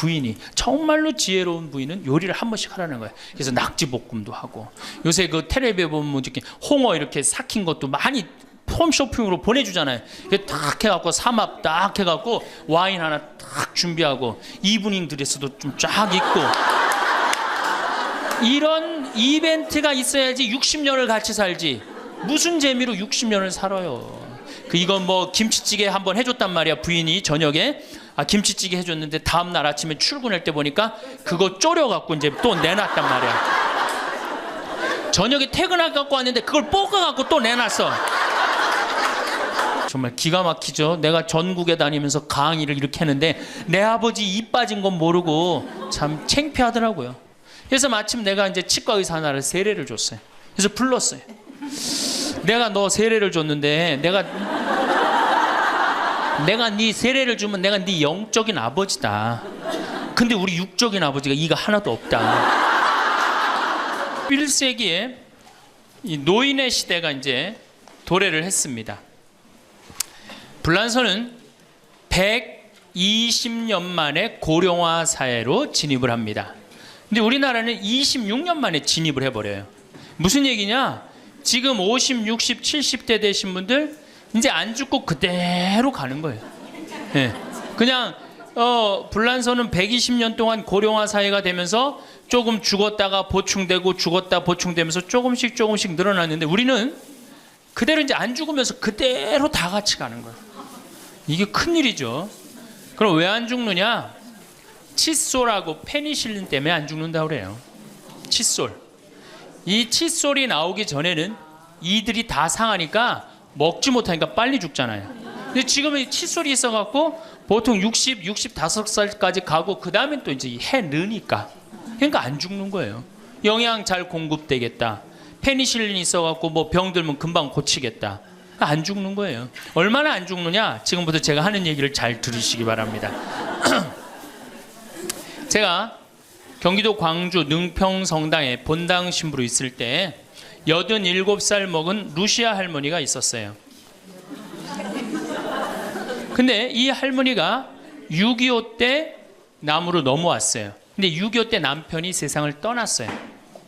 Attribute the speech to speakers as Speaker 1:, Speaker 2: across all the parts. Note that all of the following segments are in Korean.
Speaker 1: 부인이 정말로 지혜로운 부인은 요리를 한 번씩 하라는 거예요. 그래서 낙지볶음도 하고, 요새 그 텔레비에 보면 이렇게 홍어 이렇게 삭힌 것도 많이 홈쇼핑으로 보내주잖아요. 딱 해갖고 삼합 딱 해갖고 와인 하나 딱 준비하고 이브닝 드레스도 좀 쫙 입고, 이런 이벤트가 있어야지 60년을 같이 살지. 무슨 재미로 60년을 살아요. 이건 뭐 김치찌개 한번 해줬단 말이야. 부인이 저녁에 김치찌개 해줬는데 다음날 아침에 출근할 때 보니까 그거 졸여갖고 이제 또 내놨단 말이야. 저녁에 퇴근할 갖고 왔는데 그걸 볶아갖고 또 내놨어. 정말 기가 막히죠. 내가 전국에 다니면서 강의를 이렇게 했는데 내 아버지 입 빠진 건 모르고 참 창피하더라고요. 그래서 마침 내가 이제 치과 의사 하나를 세례를 줬어요. 그래서 불렀어요. 내가 너 세례를 줬는데 내가 네 세례를 주면 내가 네 영적인 아버지다. 근데 우리 육적인 아버지가 이가 하나도 없다. 1세기에 이 노인의 시대가 이제 도래를 했습니다. 불란서는 120년 만에 고령화 사회로 진입을 합니다. 근데 우리나라는 26년 만에 진입을 해버려요. 무슨 얘기냐? 지금 50, 60, 70대 되신 분들 이제 안 죽고 그대로 가는 거예요. 네. 그냥 불란서는 120년 동안 고령화 사회가 되면서 조금 죽었다가 보충되고 죽었다 보충되면서 조금씩 늘어났는데 우리는 그대로 이제 안 죽으면서 그대로 다 같이 가는 거예요. 이게 큰일이죠. 그럼 왜 안 죽느냐? 칫솔하고 페니실린 때문에 안 죽는다고 그래요. 칫솔. 이 칫솔이 나오기 전에는 이들이 다 상하니까 먹지 못하니까 빨리 죽잖아요. 근데 지금은 칫솔이 있어갖고 보통 60, 65살까지 가고 그 다음에 또 이제 해 느니까 그러니까 안 죽는 거예요. 영양 잘 공급되겠다. 페니실린이 있어갖고 뭐 병 들면 금방 고치겠다. 안 죽는 거예요. 얼마나 안 죽느냐? 지금부터 제가 하는 얘기를 잘 들으시기 바랍니다. 제가 경기도 광주 능평 성당에 본당 신부로 있을 때 87살 먹은 루시아 할머니가 있었어요. 근데 이 할머니가 6.25 때 남으로 넘어왔어요. 근데 6.25 때 남편이 세상을 떠났어요.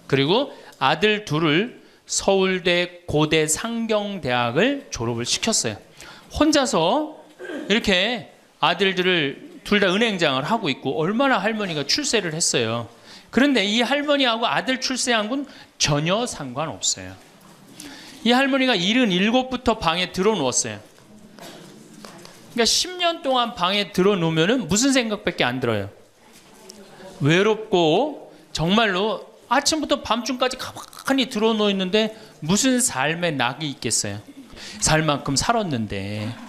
Speaker 1: 그리고 아들 둘을 서울대 고대 상경대학을 졸업을 시켰어요. 혼자서 이렇게 아들들을 둘 다 은행장을 하고 있고 얼마나 할머니가 출세를 했어요. 그런데 이 할머니하고 아들 출세한 건 전혀 상관없어요. 이 할머니가 77부터 방에 들어누웠어요. 그러니까 10년 동안 방에 들어놓으면 무슨 생각밖에 안 들어요. 외롭고 정말로 아침부터 밤중까지 가만히 들어놓여 있는데 무슨 삶의 낙이 있겠어요. 살 만큼 살았는데.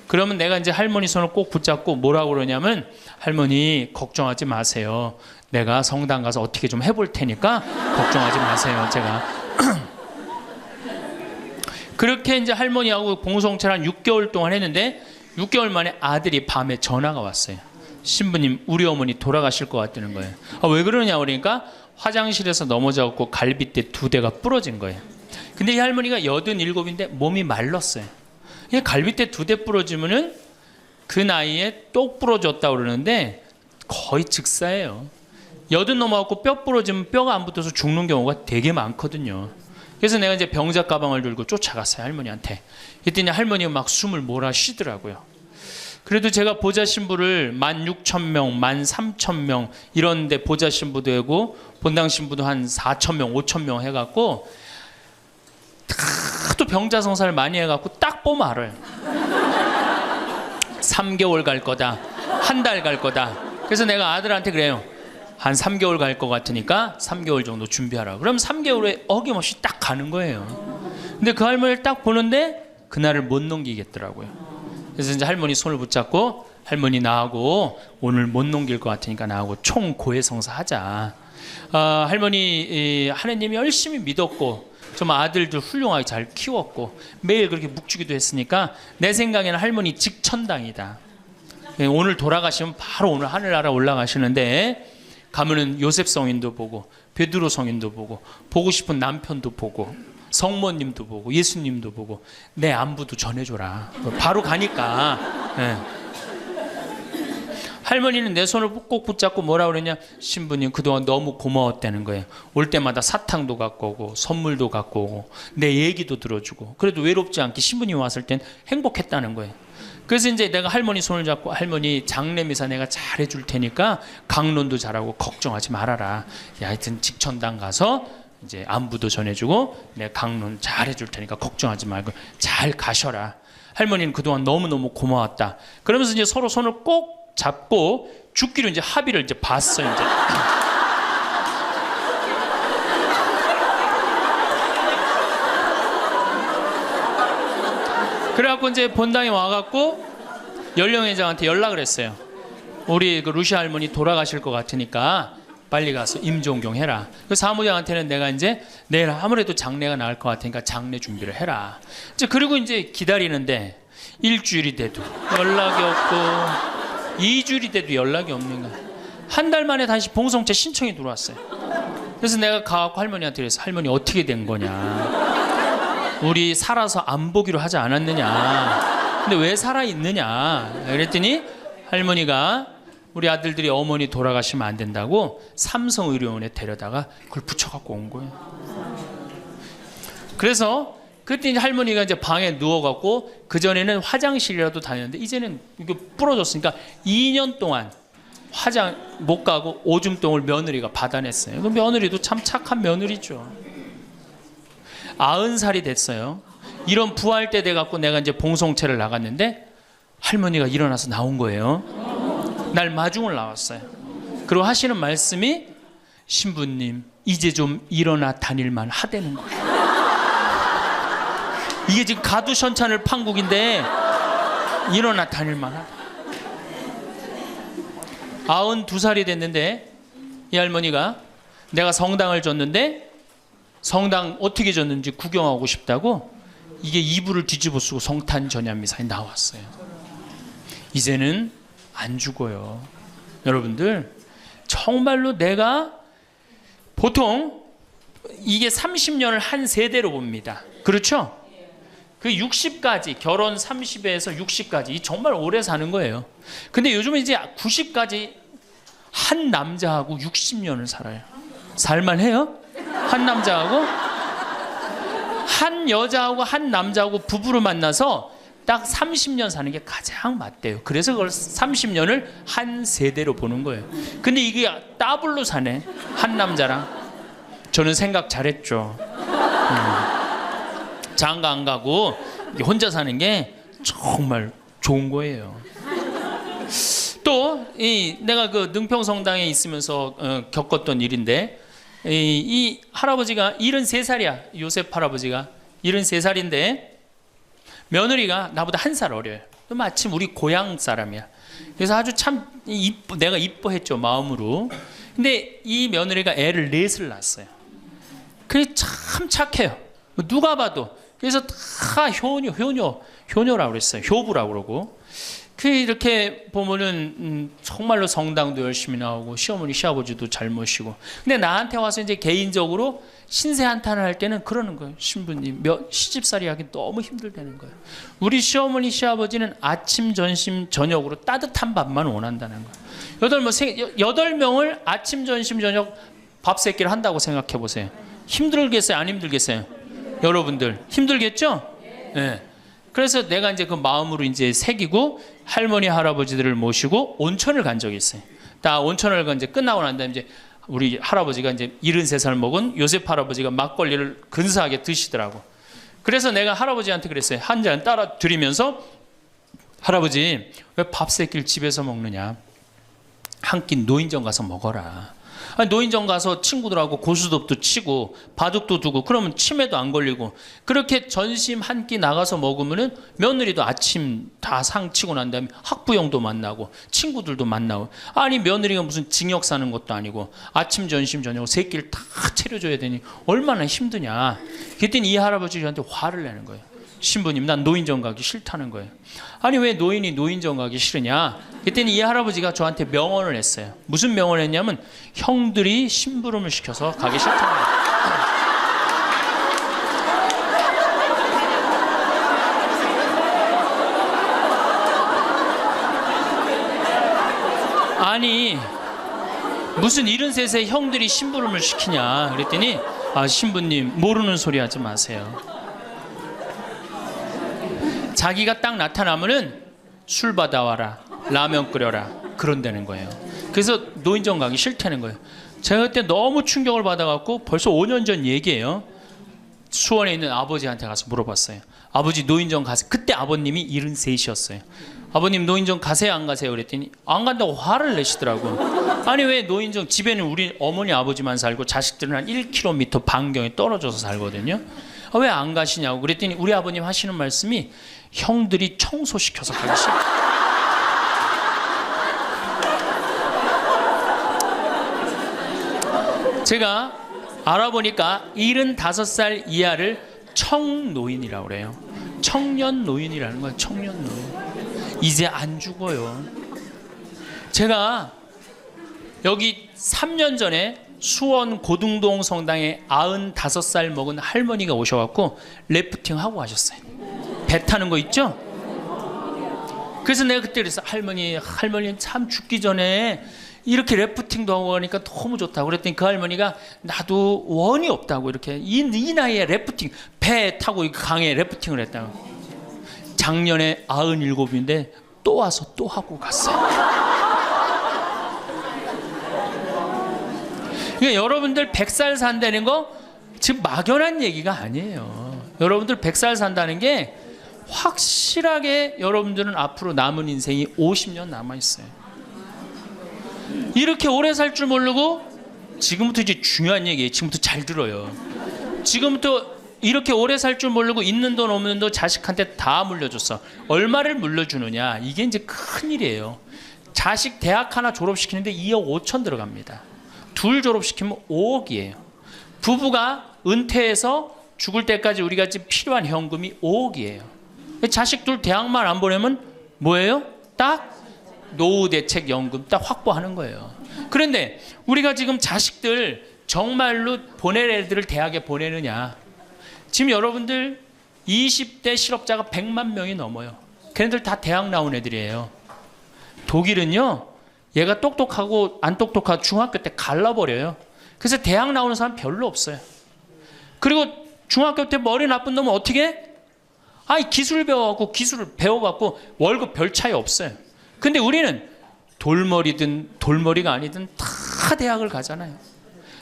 Speaker 1: 그러면 내가 이제 할머니 손을 꼭 붙잡고 뭐라고 그러냐면, 할머니 걱정하지 마세요. 내가 성당 가서 어떻게 좀 해볼 테니까 걱정하지 마세요. 제가 그렇게 이제 할머니하고 공동체를 한 6개월 동안 했는데 6개월 만에 아들이 밤에 전화가 왔어요. 신부님, 우리 어머니 돌아가실 것 같다는 거예요. 왜 그러냐 그러니까 화장실에서 넘어져갖고 갈비뼈 2대가 부러진 거예요. 근데 이 할머니가 87인데 몸이 말랐어요. 갈비뼈 2대 부러지면은 그 나이에 똑 부러졌다고 그러는데 거의 즉사예요. 80 넘어갖고 뼈 부러지면 뼈가 안 붙어서 죽는 경우가 되게 많거든요. 그래서 내가 이제 병자 가방을 들고 쫓아갔어요, 할머니한테. 그랬더니 할머니가 막 숨을 몰아 쉬더라고요. 그래도 제가 보좌 신부를 16,000명, 13,000명 이런 데 보좌 신부도 하고 본당 신부도 한 4,000명, 5,000명 해갖고 또 병자 성사를 많이 해갖고 딱 보면 알아요. 3개월 갈 거다, 한 달 갈 거다. 그래서 내가 아들한테 그래요. 한 3개월 갈 것 같으니까 3개월 정도 준비하라. 그럼 3개월 후에 어김없이 딱 가는 거예요. 근데 그 할머니를 딱 보는데 그날을 못 넘기겠더라고요. 그래서 이제 할머니 손을 붙잡고, 할머니 나하고 오늘 못 넘길 것 같으니까 나하고 총 고해성사 하자. 할머니 하느님이 열심히 믿었고 좀 아들들 훌륭하게 잘 키웠고 매일 그렇게 묵주기도 했으니까 내 생각에는 할머니 직천당이다. 오늘 돌아가시면 바로 오늘 하늘나라 올라가시는데 가면은 요셉 성인도 보고 베드로 성인도 보고 싶은 남편도 보고 성모님도 보고 예수님도 보고 내 안부도 전해줘라. 바로 가니까. 네. 할머니는 내 손을 꼭 붙잡고 뭐라 그러냐, 신부님 그동안 너무 고마웠다는 거예요. 올 때마다 사탕도 갖고 오고 선물도 갖고 오고 내 얘기도 들어주고 그래도 외롭지 않게 신부님 왔을 땐 행복했다는 거예요. 그래서 이제 내가 할머니 손을 잡고, 할머니 장례미사 내가 잘해줄 테니까 강론도 잘하고 걱정하지 말아라. 하여튼 직천당 가서 이제 안부도 전해주고 내가 강론 잘해줄 테니까 걱정하지 말고 잘 가셔라. 할머니는 그동안 너무너무 고마웠다. 그러면서 이제 서로 손을 꼭 잡고 죽기로 이제 합의를 이제 봤어요. 이제. 그래갖고 이제 본당에 와갖고 연령회장한테 연락을 했어요. 우리 그 루시 할머니 돌아가실 것 같으니까 빨리 가서 임종경 해라. 그 사무장한테는 내가 이제 내일 아무래도 장례가 나을 것 같으니까 장례 준비를 해라. 이제 그리고 이제 기다리는데 일주일이 돼도 연락이 없고 2주일이 돼도 연락이 없는 거야. 한 달 만에 다시 봉송체 신청이 들어왔어요. 그래서 내가 가갖고 할머니한테 그래서 할머니 어떻게 된 거냐. 우리 살아서 안 보기로 하지 않았느냐. 근데 왜 살아있느냐. 그랬더니 할머니가 우리 아들들이 어머니 돌아가시면 안 된다고 삼성의료원에 데려다가 그걸 붙여갖고 온 거예요. 그래서 그때 이제 할머니가 이제 방에 누워갖고 그전에는 화장실이라도 다녔는데 이제는 이게 부러졌으니까 2년 동안 화장 못 가고 오줌똥을 며느리가 받아냈어요. 그 며느리도 참 착한 며느리죠. 90살이 됐어요. 이런 부활 때 돼갖고 내가 이제 봉송체를 나갔는데 할머니가 일어나서 나온 거예요. 날 마중을 나왔어요. 그리고 하시는 말씀이 신부님 이제 좀 일어나 다닐만 하다는 거예요. 이게 지금 가두션찬을 판국인데 일어나 다닐만 하다. 92살이 됐는데 이 할머니가 내가 성당을 줬는데 성당 어떻게 줬는지 구경하고 싶다고 이게 이불을 뒤집어 쓰고 성탄 전야미사에 나왔어요. 이제는 안 죽어요. 여러분들 정말로 내가 보통 이게 30년을 한 세대로 봅니다. 그렇죠? 그 60까지 결혼 30에서 60까지 이 정말 오래 사는 거예요. 근데 요즘은 이제 90까지 한 남자하고 60년을 살아요. 살만해요? 한 남자하고 한 여자하고 한 남자하고 부부로 만나서 딱 30년 사는 게 가장 맞대요. 그래서 그걸 30년을 한 세대로 보는 거예요. 근데 이게 더블로 사네. 한 남자랑. 저는 생각 잘했죠. 장가 안 가고 혼자 사는 게 정말 좋은 거예요. 또 내가 그 능평성당에 있으면서 겪었던 일인데 이 할아버지가 73살이야. 요셉 할아버지가 73살인데 며느리가 나보다 1살 어려요. 마침 우리 고향 사람이야. 그래서 아주 참 내가 이뻐했죠, 마음으로. 근데 이 며느리가 애를 4을 낳았어요. 그게 참 착해요. 누가 봐도. 그래서 다 효녀라고 그랬어요. 효부라고 그러고. 그 이렇게 보면은 정말로 성당도 열심히 나오고 시어머니 시아버지도 잘 모시고. 근데 나한테 와서 이제 개인적으로 신세 한탄을 할 때는 그러는 거예요. 신부님 시집살이 하기 너무 힘들다는 거예요. 우리 시어머니 시아버지는 아침 점심 저녁으로 따뜻한 밥만 원한다는 거예요. 8명을 아침 점심 저녁 밥 세끼를 한다고 생각해 보세요. 힘들겠어요? 안 힘들겠어요? 여러분들 힘들겠죠? 네. 그래서 내가 이제 그 마음으로 이제 새기고 할머니 할아버지들을 모시고 온천을 간 적이 있어요. 다 온천을 간 이제 끝나고 난 다음에 이제 우리 할아버지가 이제 73살 먹은 요셉 할아버지가 막걸리를 근사하게 드시더라고. 그래서 내가 할아버지한테 그랬어요. 한 잔 따라 드리면서 할아버지 왜 밥 세끼를 집에서 먹느냐? 한 끼 노인정 가서 먹어라. 아니, 노인정 가서 친구들하고 고스톱도 치고 바둑도 두고 그러면 치매도 안 걸리고 그렇게 전심 한 끼 나가서 먹으면은 며느리도 아침 다 상 치고 난 다음에 학부형도 만나고 친구들도 만나고 아니 며느리가 무슨 징역 사는 것도 아니고 아침 전심 저녁 세 끼를 다 차려줘야 되니 얼마나 힘드냐. 그랬더니 이 할아버지 저한테 화를 내는 거예요. 신부님 난 노인정 가기 싫다는 거예요. 아니 왜 노인이 노인정 가기 싫으냐. 그랬더니 이 할아버지가 저한테 명언을 했어요. 무슨 명언을 했냐면 형들이 심부름을 시켜서 가기 싫다는 거예요. 아니 무슨 73세 형들이 심부름을 시키냐 그랬더니 신부님 모르는 소리 하지 마세요. 자기가 딱 나타나면은 술 받아와라, 라면 끓여라 그런다는 거예요. 그래서 노인정 가기 싫다는 거예요. 제가 그때 너무 충격을 받아갖고 벌써 5년 전 얘기예요. 수원에 있는 아버지한테 가서 물어봤어요. 아버지 노인정 가세요. 그때 아버님이 73이셨어요. 아버님 노인정 가세요 안 가세요 그랬더니 안 간다고 화를 내시더라고. 아니 왜 노인정, 집에는 우리 어머니 아버지만 살고 자식들은 한 1km 반경에 떨어져서 살거든요. 왜 안 가시냐고 그랬더니 우리 아버님 하시는 말씀이 형들이 청소시켜서 가기 싫어. 제가 알아보니까 75살 이하를 청노인이라고 그래요. 청년 노인이라는 거예요. 청년 노인. 이제 안 죽어요. 제가 여기 3년 전에 수원 고등동 성당에 95살 먹은 할머니가 오셔갖고 래프팅 하고 가셨어요. 배 타는 거 있죠? 그래서 내가 그때 그랬어. 할머니는 참 죽기 전에 이렇게 래프팅도 하고 가니까 너무 좋다고 그랬더니 그 할머니가 나도 원이 없다고 이렇게 이 나이에 래프팅 배 타고 강에 래프팅을 했다고. 작년에 97인데 또 와서 또 하고 갔어요. 그러니까 여러분들 100살 산다는 거 지금 막연한 얘기가 아니에요. 여러분들 100살 산다는 게 확실하게 여러분들은 앞으로 남은 인생이 50년 남아있어요. 이렇게 오래 살 줄 모르고 지금부터 이제 중요한 얘기예요. 지금부터 잘 들어요. 지금부터 이렇게 오래 살 줄 모르고 있는 돈 없는 돈 자식한테 다 물려줬어. 얼마를 물려주느냐 이게 이제 큰일이에요. 자식 대학 하나 졸업시키는데 2억 5천 들어갑니다. 둘 졸업시키면 5억이에요. 부부가 은퇴해서 죽을 때까지 우리가 지금 필요한 현금이 5억이에요. 자식 둘 대학만 안 보내면 뭐예요? 딱 노후대책연금 딱 확보하는 거예요. 그런데 우리가 지금 자식들 정말로 보낼 애들을 대학에 보내느냐. 지금 여러분들 20대 실업자가 100만 명이 넘어요. 걔네들 다 대학 나온 애들이에요. 독일은요, 얘가 똑똑하고 안 똑똑하고 중학교 때 갈라버려요. 그래서 대학 나오는 사람 별로 없어요. 그리고 중학교 때 머리 나쁜 놈은 어떻게 해? 기술 배워갖고 기술을 배워갖고 월급 별 차이 없어요. 근데 우리는 돌머리든 돌머리가 아니든 다 대학을 가잖아요.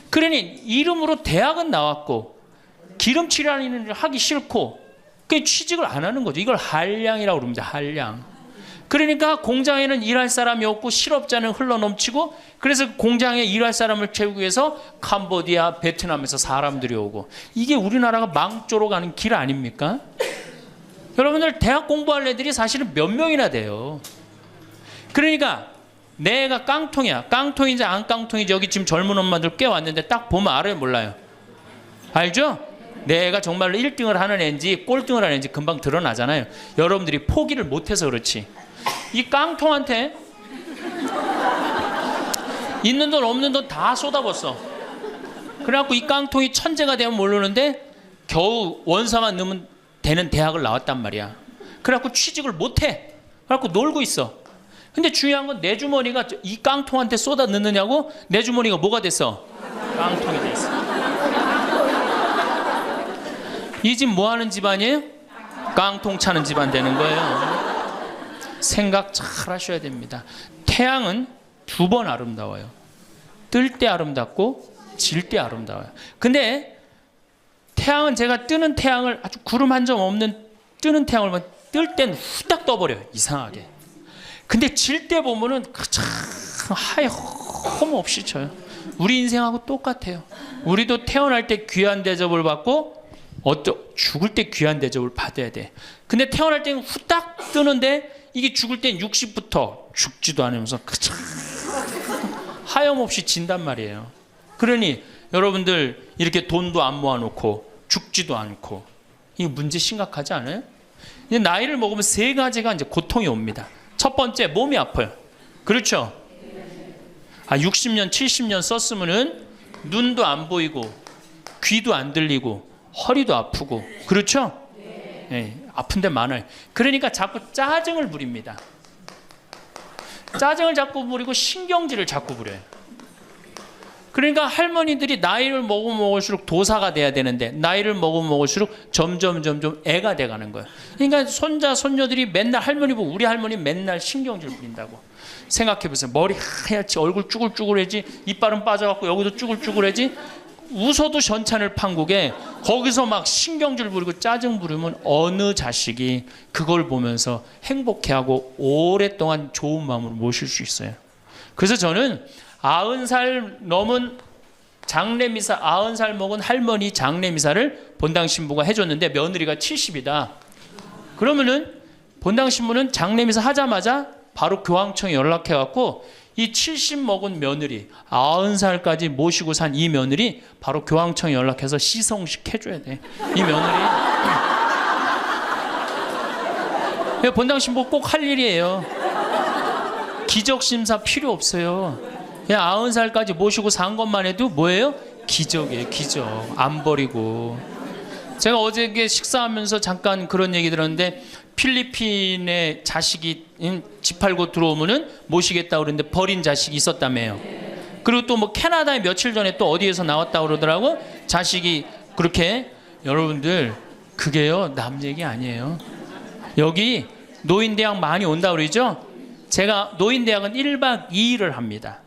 Speaker 1: 그러니 이름으로 대학은 나왔고 기름칠하는 일을 하기 싫고 그 취직을 안 하는 거죠. 이걸 한량이라고 그럽니다. 한량. 그러니까 공장에는 일할 사람이 없고 실업자는 흘러넘치고 그래서 공장에 일할 사람을 채우기 위해서 캄보디아, 베트남에서 사람들이 오고 이게 우리나라가 망조로 가는 길 아닙니까? 여러분들 대학 공부할 애들이 사실은 몇 명이나 돼요. 그러니까 내가 깡통이야. 깡통인지 안 깡통인지 여기 지금 젊은 엄마들 꽤 왔는데 딱 보면 알아요 몰라요? 알죠? 내가 정말로 1등을 하는 애인지 꼴등을 하는 애인지 금방 드러나잖아요. 여러분들이 포기를 못해서 그렇지. 이 깡통한테 있는 돈 없는 돈 다 쏟아붓어. 그래갖고 이 깡통이 천재가 되면 모르는데 겨우 원서만 넣으면 되는 대학을 나왔단 말이야. 그래갖고 취직을 못해. 그래갖고 놀고 있어. 근데 중요한 건 내 주머니가 이 깡통한테 쏟아 넣느냐고 내 주머니가 뭐가 됐어? 깡통이 됐어. 이 집 뭐 하는 집안이에요? 깡통 차는 집안 되는 거예요. 생각 잘 하셔야 됩니다. 태양은 두 번 아름다워요. 뜰 때 아름답고 질 때 아름다워요. 근데 태양은 제가 뜨는 태양을 아주 구름 한 점 없는 뜨는 태양을 보면 뜰 땐 후딱 떠버려요. 이상하게. 근데 질 때 보면은 참 하염없이 져요. 우리 인생하고 똑같아요. 우리도 태어날 때 귀한 대접을 받고 죽을 때 귀한 대접을 받아야 돼. 근데 태어날 때는 후딱 뜨는데 이게 죽을 땐 60부터 죽지도 않으면서 하염없이 진단 말이에요. 그러니 여러분들 이렇게 돈도 안 모아놓고 죽지도 않고 이 문제 심각하지 않아요? 이제 나이를 먹으면 세 가지가 이제 고통이 옵니다. 첫 번째 몸이 아파요. 그렇죠? 60년 70년 썼으면은 눈도 안 보이고 귀도 안 들리고 허리도 아프고 그렇죠? 네, 아픈 데 많아요. 그러니까 자꾸 짜증을 부립니다. 짜증을 자꾸 부리고 신경질을 자꾸 부려요. 그러니까 할머니들이 나이를 먹으면 먹을수록 도사가 돼야 되는데 나이를 먹으면 먹을수록 점점 애가 돼가는 거예요. 그러니까 손자 손녀들이 맨날 할머니 보고 우리 할머니 맨날 신경질 부린다고. 생각해보세요. 머리 하얗지, 얼굴 쭈글쭈글해지, 이빨은 빠져갖고 여기도 쭈글쭈글해지. 웃어도 전찬을 판국에 거기서 막 신경질 부리고 짜증 부리면 어느 자식이 그걸 보면서 행복해하고 오랫동안 좋은 마음으로 모실 수 있어요. 그래서 저는 90살 넘은 장례미사, 90살 먹은 할머니 장례미사를 본당 신부가 해줬는데 며느리가 70이다. 그러면은 본당 신부는 장례미사 하자마자 바로 교황청에 연락해갖고 이 70 먹은 며느리, 90살까지 모시고 산 이 며느리 바로 교황청에 연락해서 시성식 해줘야 돼. 이 며느리. 본당 신부 꼭 할 일이에요. 기적 심사 필요 없어요. 그냥 90살까지 모시고 산 것만 해도 뭐예요? 기적이에요, 기적. 안 버리고. 제가 어저께 식사하면서 잠깐 그런 얘기 들었는데 필리핀에 자식이 집 팔고 들어오면은 모시겠다 그러는데 버린 자식이 있었다며요. 그리고 또 뭐 캐나다에 며칠 전에 또 어디에서 나왔다 그러더라고. 자식이 그렇게. 여러분들 그게요 남 얘기 아니에요. 여기 노인대학 많이 온다 그러죠. 제가 노인대학은 1박 2일을 합니다.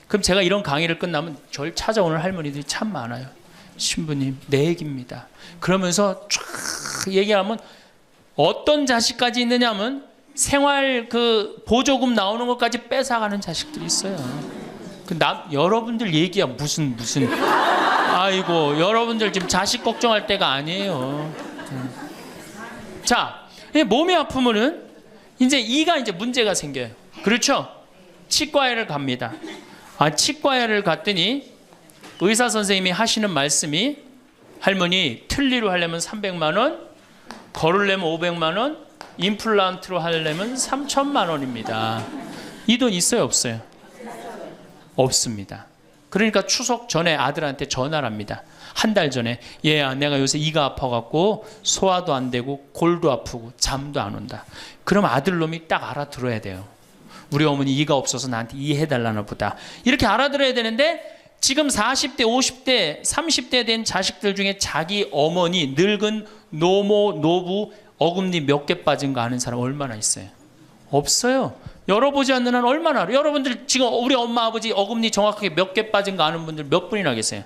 Speaker 1: 그럼 제가 이런 강의를 끝나면 절 찾아오는 할머니들이 참 많아요. 신부님 내 얘기입니다. 그러면서 쫙 얘기하면 어떤 자식까지 있느냐면 생활 그 보조금 나오는 것까지 뺏어가는 자식들이 있어요. 여러분들 얘기야 무슨 아이고 여러분들 지금 자식 걱정할 때가 아니에요. 자, 몸이 아프면은 이제 이가 이제 문제가 생겨요. 그렇죠? 치과에를 갑니다. 치과에를 갔더니 의사 선생님이 하시는 말씀이 할머니 틀니로 하려면 300만 원, 걸으려면 500만 원, 임플란트로 하려면 3천만 원입니다. 이 돈 있어요, 없어요? 없습니다. 그러니까 추석 전에 아들한테 전화를 합니다. 한 달 전에 얘야 내가 요새 이가 아파갖고 소화도 안 되고 골도 아프고 잠도 안 온다. 그럼 아들놈이 딱 알아들어야 돼요. 우리 어머니 이가 없어서 나한테 이해해달라나 보다. 이렇게 알아들어야 되는데 지금 40대, 50대, 30대 된 자식들 중에 자기 어머니, 늙은 노모, 노부, 어금니 몇 개 빠진 거 아는 사람 얼마나 있어요? 없어요. 열어보지 않는 한 얼마나 알아요? 여러분들 지금 우리 엄마, 아버지 어금니 정확하게 몇 개 빠진 거 아는 분들 몇 분이나 계세요?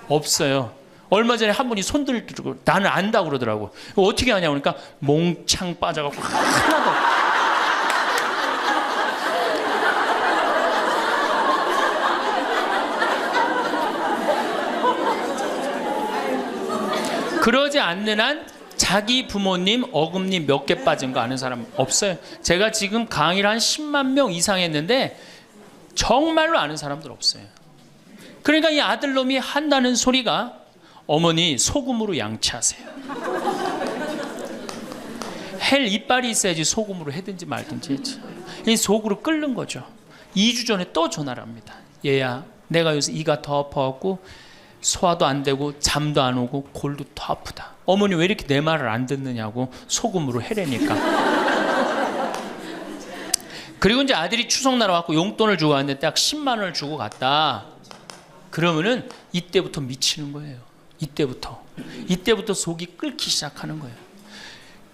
Speaker 1: 없어요. 얼마 전에 한 분이 손 들고 나는 안다고 그러더라고. 어떻게 하냐고 그러니까 몽창 빠져갖고 하나도 그러지 않는 한 자기 부모님 어금니 몇 개 빠진 거 아는 사람 없어요. 제가 지금 강의를 한 10만 명 이상 했는데 정말로 아는 사람들 없어요. 그러니까 이 아들놈이 한다는 소리가 어머니 소금으로 양치하세요. 헬 이빨이 있어야지 소금으로 해든지 말든지 했지. 이 속으로 끓는 거죠. 2주 전에 또 전화를 합니다. 얘야 내가 요새 이가 더 아파갖고 소화도 안 되고 잠도 안 오고 골도 더 아프다. 어머니 왜 이렇게 내 말을 안 듣느냐고 소금으로 해라니까. 그리고 이제 아들이 추석날 와갖고 용돈을 주고 왔는데 딱 10만 원을 주고 갔다. 그러면은 이때부터 미치는 거예요. 이때부터 속이 끓기 시작하는 거예요.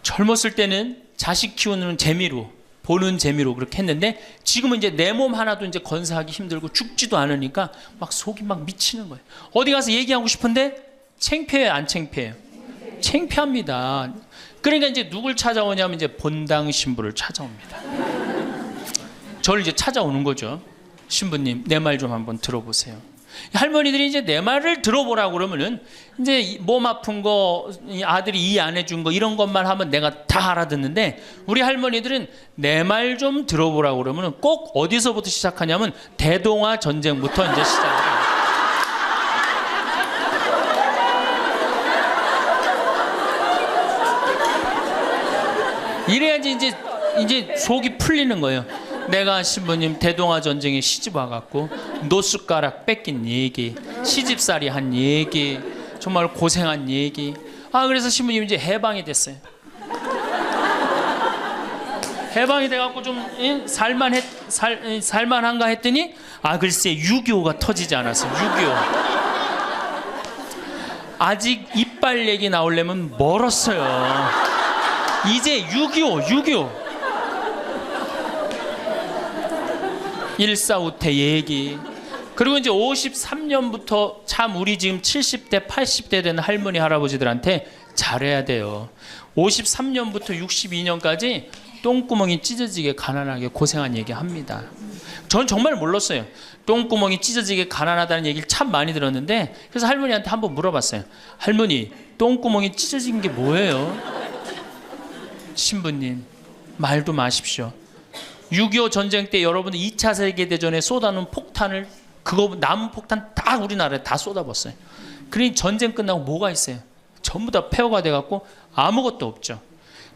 Speaker 1: 젊었을 때는 자식 키우는 재미로 보는 재미로 그렇게 했는데 지금은 이제 내 몸 하나도 이제 건사하기 힘들고 죽지도 않으니까 막 속이 막 미치는 거예요. 어디 가서 얘기하고 싶은데 창피해요, 안 창피해요? 창피합니다. 그러니까 이제 누굴 찾아오냐면 이제 본당 신부를 찾아옵니다. 저를 이제 찾아오는 거죠. 신부님 내 말 좀 한번 들어보세요. 할머니들이 이제 내 말을 들어보라고 그러면은 이제 몸 아픈 거 아들이 이해 안 해준 거 이런 것만 하면 내가 다 알아듣는데 우리 할머니들은 내 말 좀 들어보라고 그러면은 꼭 어디서부터 시작하냐면 대동아 전쟁부터 이제 시작해요. 이래야지 이제 속이 풀리는 거예요. 내가 신부님 대동아 전쟁에 시집 와갖고 노숟가락 뺏긴 얘기, 시집살이 한 얘기, 정말 고생한 얘기. 그래서 신부님 이제 해방이 됐어요. 해방이 돼갖고 좀 살만한가 했더니 글쎄 6.25가 터지지 않았어요. 6.25 아직 이빨 얘기 나오려면 멀었어요. 이제 6.25 일사후퇴 얘기. 그리고 이제 53년부터 참 우리 지금 70대 80대 된 할머니 할아버지들한테 잘해야 돼요. 53년부터 62년까지 똥구멍이 찢어지게 가난하게 고생한 얘기 합니다. 전 정말 몰랐어요. 똥구멍이 찢어지게 가난하다는 얘기를 참 많이 들었는데, 그래서 할머니한테 한번 물어봤어요. 할머니, 똥구멍이 찢어진 게 뭐예요? 신부님, 말도 마십시오. 6.25 전쟁 때 여러분들 2차 세계대전에 쏟아놓은 폭탄을, 그거 남은 폭탄 다 우리나라에 다 쏟아붓어요. 그러니 전쟁 끝나고 뭐가 있어요? 전부 다 폐허가 돼갖고 아무것도 없죠.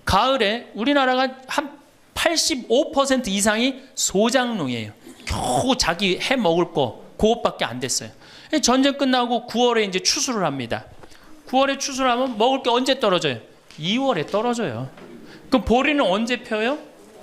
Speaker 1: 가을에 우리나라가 한 85% 이상이 소작농이에요. 겨우 자기 해 먹을 거 그것밖에 안 됐어요. 전쟁 끝나고 9월에 이제 추수를 합니다. 9월에 추수를 하면 먹을 게 언제 떨어져요? 2월에 떨어져요. 그럼 보리는 언제 펴요?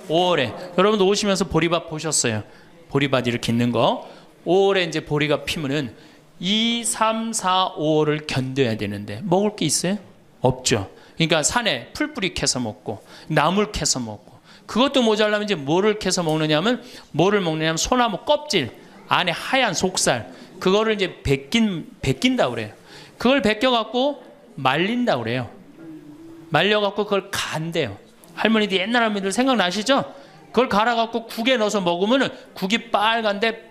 Speaker 1: 5월에. 여러분도 오시면서 보리밭 보셨어요? 보리밭 이렇게 있는 거. 5월에 이제 보리가 피면은 2, 3, 4, 5월을 견뎌야 되는데 먹을 게 있어요? 없죠. 그러니까 산에 풀뿌리 캐서 먹고 나물 캐서 먹고, 그것도 모자라면 이제 뭐를 캐서 먹느냐면 소나무 껍질 안에 하얀 속살, 그거를 이제 벗긴다 그래요. 그걸 벗겨갖고 말린다 그래요. 말려갖고 그걸 간대요. 할머니들 옛날 할머니들 생각나시죠? 그걸 갈아갖고 국에 넣어서 먹으면은 국이 빨간데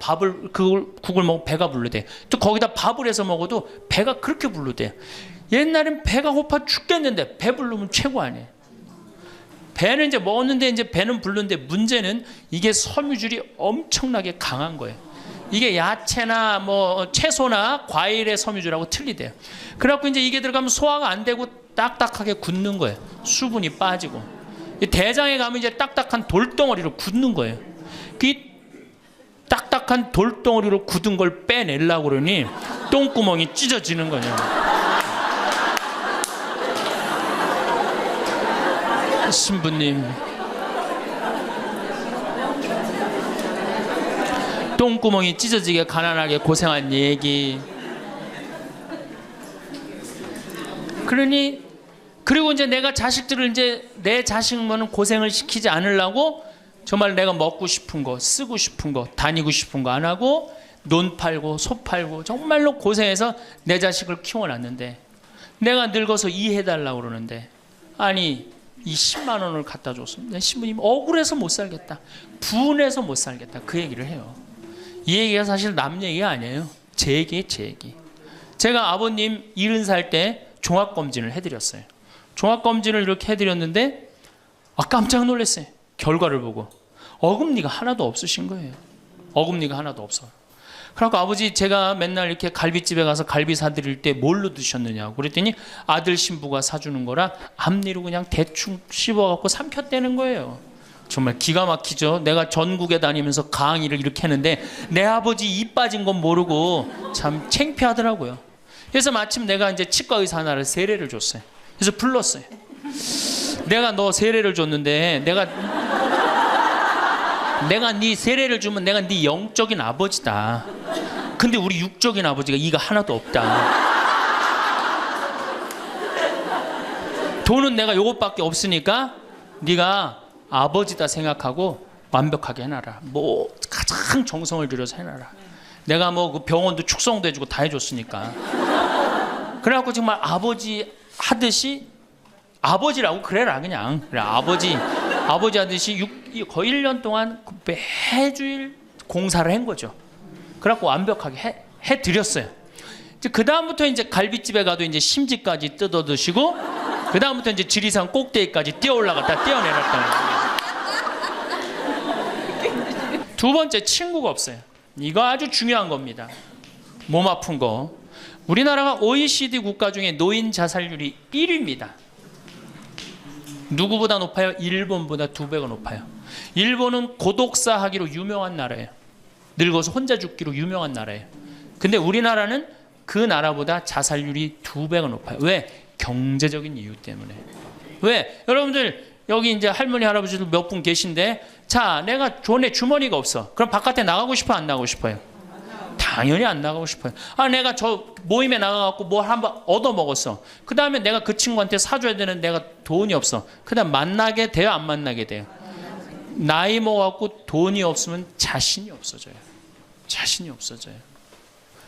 Speaker 1: 국을 먹으면 배가 부르대. 또 거기다 밥을 해서 먹어도 배가 그렇게 부르대. 옛날엔 배가 고파 죽겠는데 배 부르면 최고 아니에요. 배는 이제 먹었는데 이제 배는 부르는데 문제는 이게 섬유질이 엄청나게 강한 거예요. 이게 야채나 뭐 채소나 과일의 섬유질하고 틀리대요. 그래갖고 이제 이게 들어가면 소화가 안 되고 딱딱하게 굳는 거예요. 수분이 빠지고. 대장에 가면 이제 딱딱한 돌덩어리로 굳는 거예요. 그 딱딱한 돌덩어리로 굳은 걸 빼내려고 그러니 똥구멍이 찢어지는 거예요. 신부님, 똥구멍이 찢어지게 가난하게 고생한 얘기. 그리고 이제 내가 자식들을 이제 내 자식만은 고생을 시키지 않으려고 정말 내가 먹고 싶은 거, 쓰고 싶은 거, 다니고 싶은 거 안 하고 논 팔고 소 팔고 정말로 고생해서 내 자식을 키워놨는데, 내가 늙어서 이해해달라고 그러는데 아니 이 10만 원을 갖다 줬으면 신부님 억울해서 못 살겠다, 분해서 못 살겠다, 그 얘기를 해요. 이 얘기가 사실 남 얘기가 아니에요. 제 얘기예요, 제 얘기. 제가 아버님 70살 때 종합검진을 해드렸어요. 종합검진을 이렇게 해드렸는데 깜짝 놀랐어요. 결과를 보고 어금니가 하나도 없으신 거예요. 어금니가 하나도 없어. 그래서 아버지, 제가 맨날 이렇게 갈비집에 가서 갈비 사드릴 때 뭘로 드셨느냐고 그랬더니 아들 신부가 사주는 거라 앞니로 그냥 대충 씹어갖고 삼켰다는 거예요. 정말 기가 막히죠. 내가 전국에 다니면서 강의를 이렇게 했는데 내 아버지 입 빠진 건 모르고 참 창피하더라고요. 그래서 마침 내가 이제 치과 의사 하나를 세례를 줬어요. 그래서 불렀어요. 내가 너 세례를 줬는데 내가 네 세례를 주면 내가 네 영적인 아버지다. 근데 우리 육적인 아버지가 이가 하나도 없다. 돈은 내가 요것밖에 없으니까 네가 아버지다 생각하고 완벽하게 해놔라. 뭐 가장 정성을 들여서 해놔라. 내가 뭐 그 병원도 축성도 해주고 다 해줬으니까. 그래갖고 정말 아버지 하듯이 아버지라고 그래라 그냥. 그래 아버지 하듯이 거의 1년 동안 매주일 공사를 한 거죠. 그래갖고 완벽하게 해드렸어요. 그 다음부터 이제 갈비집에 가도 이제 심지까지 뜯어 드시고, 그 다음부터 이제 지리산 꼭대기까지 뛰어 올라갔다 뛰어내렸다. 두 번째, 친구가 없어요. 이거 아주 중요한 겁니다. 몸 아픈 거. 우리나라가 OECD 국가 중에 노인 자살률이 1위입니다. 누구보다 높아요? 일본보다 2배가 높아요. 일본은 고독사 하기로 유명한 나라예요. 늙어서 혼자 죽기로 유명한 나라예요. 근데 우리나라는 그 나라보다 자살률이 2배가 높아요. 왜? 경제적인 이유 때문에. 왜? 여러분들 여기 이제 할머니 할아버지들 몇 분 계신데, 자, 내가 돈에 주머니가 없어. 그럼 바깥에 나가고 싶어, 안 나가고 싶어요? 당연히 안 나가고 싶어요. 아, 내가 저 모임에 나가갖고 뭐 한번 얻어 먹었어. 그 다음에 내가 그 친구한테 사줘야 되는 내가 돈이 없어. 그 다음 만나게 돼요, 안 만나게 돼요? 나이 먹어갖고 돈이 없으면 자신이 없어져요. 자신이 없어져요.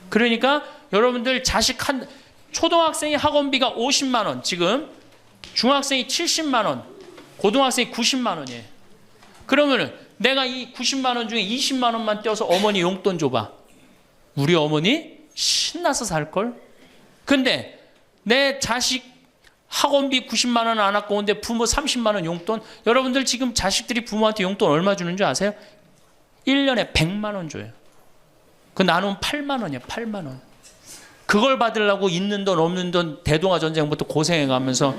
Speaker 1: 그러니까 여러분들 자식 초등학생이 학원비가 50만 원, 지금 중학생이 70만 원, 고등학생이 90만 원이에요. 그러면은 내가 이 90만 원 중에 20만 원만 떼어서 어머니 용돈 줘봐. 우리 어머니 신나서 살걸? 근데 내 자식 학원비 90만 원 안 갖고 오는데 부모 30만 원 용돈? 여러분들 지금 자식들이 부모한테 용돈 얼마 주는 줄 아세요? 1년에 100만 원 줘요. 그 나누면 8만 원이에요. 8만 원. 그걸 받으려고 있는 돈 없는 돈 대동아 전쟁부터 고생해가면서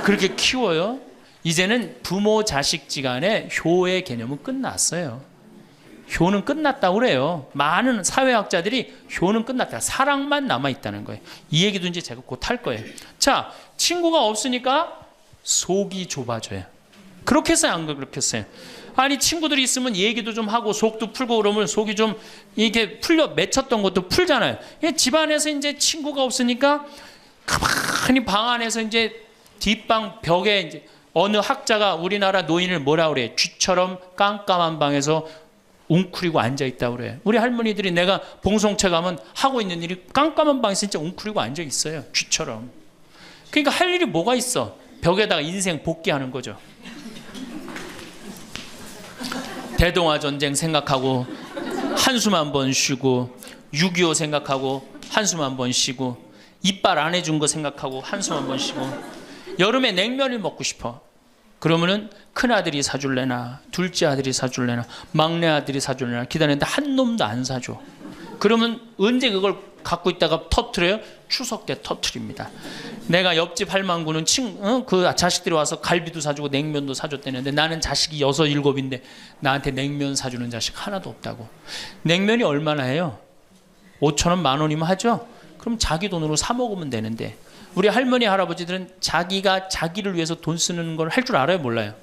Speaker 1: 그렇게 키워요. 이제는 부모 자식지간의 효의 개념은 끝났어요. 효는 끝났다고 그래요. 많은 사회학자들이 효는 끝났다. 사랑만 남아있다는 거예요. 이 얘기도 이제 제가 곧 할 거예요. 자, 친구가 없으니까 속이 좁아져요. 그렇게 했어요, 안 그렇게 했어요? 아니, 친구들이 있으면 얘기도 좀 하고 속도 풀고 그러면 속이 좀 이렇게 풀려 맺혔던 것도 풀잖아요. 집안에서 이제 친구가 없으니까 가만히 방 안에서 이제 뒷방 벽에 이제 어느 학자가 우리나라 노인을 뭐라 그래? 쥐처럼 깜깜한 방에서 웅크리고 앉아있다고 그래요. 우리 할머니들이 내가 봉송체 가면 하고 있는 일이 깜깜한 방에서 진짜 웅크리고 앉아있어요. 쥐처럼. 그러니까 할 일이 뭐가 있어? 벽에다가 인생 복귀하는 거죠. 대동아 전쟁 생각하고 한숨 한 번 쉬고 6.25 생각하고 한숨 한 번 쉬고 이빨 안 해준 거 생각하고 한숨 한 번 쉬고 여름에 냉면을 먹고 싶어. 그러면은 큰아들이 사줄래나 둘째 아들이 사줄래나 막내 아들이 사줄래나 기다리는데 한 놈도 안 사줘. 그러면 언제 그걸 갖고 있다가 터트려요? 추석 때 터트립니다. 내가 옆집 할망구는 그 자식들이 와서 갈비도 사주고 냉면도 사줬다는데 나는 자식이 6, 7인데 나한테 냉면 사주는 자식 하나도 없다고. 냉면이 얼마나 해요? 5,000원, 10,000원이면 하죠? 그럼 자기 돈으로 사 먹으면 되는데 우리 할머니 할아버지들은 자기가 자기를 위해서 돈 쓰는 걸 할 줄 알아요, 몰라요?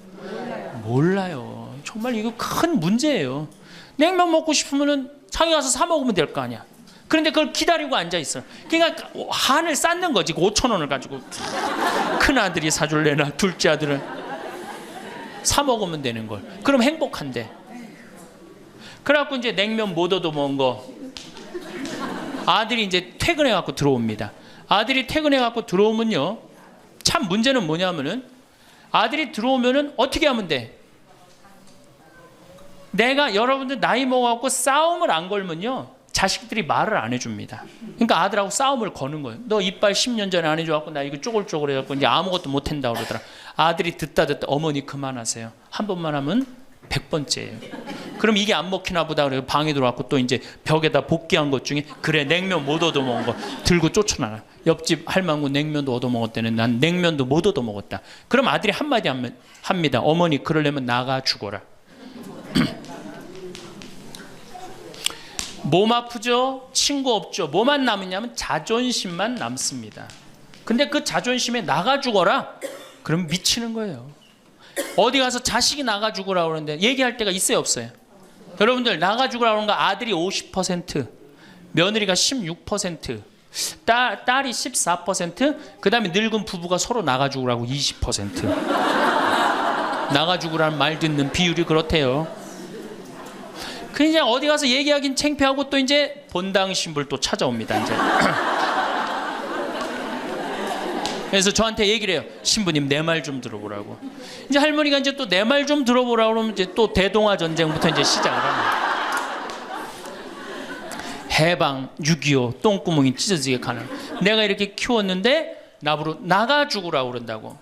Speaker 1: 몰라요. 정말 이거 큰 문제예요. 냉면 먹고 싶으면은 자기 가서 사 먹으면 될 거 아니야. 그런데 그걸 기다리고 앉아 있어. 그러니까 한을 쌓는 거지. 5,000원을 가지고 큰 아들이 사줄래나 둘째 아들은 사 먹으면 되는 걸. 그럼 행복한데. 그래갖고 이제 냉면 못 얻어 먹은 거 아들이 이제 퇴근해 갖고 들어옵니다. 아들이 퇴근해 갖고 들어오면요, 참 문제는 뭐냐면은 아들이 들어오면은 어떻게 하면 돼? 내가 여러분들 나이 먹어갖고 싸움을 안 걸면요 자식들이 말을 안 해줍니다. 그러니까 아들하고 싸움을 거는 거예요. 너 이빨 10년 전에 안 해줘갖고 나 이거 쪼글쪼글 해갖고 이제 아무것도 못한다고 그러더라. 아들이 듣다 어머니 그만하세요. 한 번만 하면 100번째예요. 그럼 이게 안 먹히나 보다 그래요. 방에 들어왔고 또 이제 벽에다 복귀한 것 중에 그래 냉면 못 얻어 먹은 거 들고 쫓아나가. 옆집 할망구 냉면도 얻어 먹었다는 난 냉면도 못 얻어 먹었다. 그럼 아들이 한마디 합니다. 어머니 그러려면 나가 죽어라. 몸 아프죠? 친구 없죠? 뭐만 남으냐면 자존심만 남습니다. 근데 그 자존심에 나가 죽어라? 그럼 미치는 거예요. 어디 가서 자식이 나가 죽으라 그러는데 얘기할 때가 있어요, 없어요? 여러분들 나가 죽으라 그러는 거 아들이 50%, 며느리가 16%, 딸이 14%, 그 다음에 늙은 부부가 서로 나가 죽으라고 20%. 나가 죽으라는 말 듣는 비율이 그렇대요. 그냥 어디 가서 얘기하긴 창피하고 또 이제 본당 신불 또 찾아옵니다. 이제. 그래서 저한테 얘기를 해요. 신부님 내 말 좀 들어보라고. 이제 할머니가 이제 또 내 말 좀 들어보라고 그러면 이제 또 대동아 전쟁부터 이제 시작을 합니다. 해방, 6.25, 똥구멍이 찢어지게 가는. 내가 이렇게 키웠는데 나부로 나가 죽으라고 그런다고.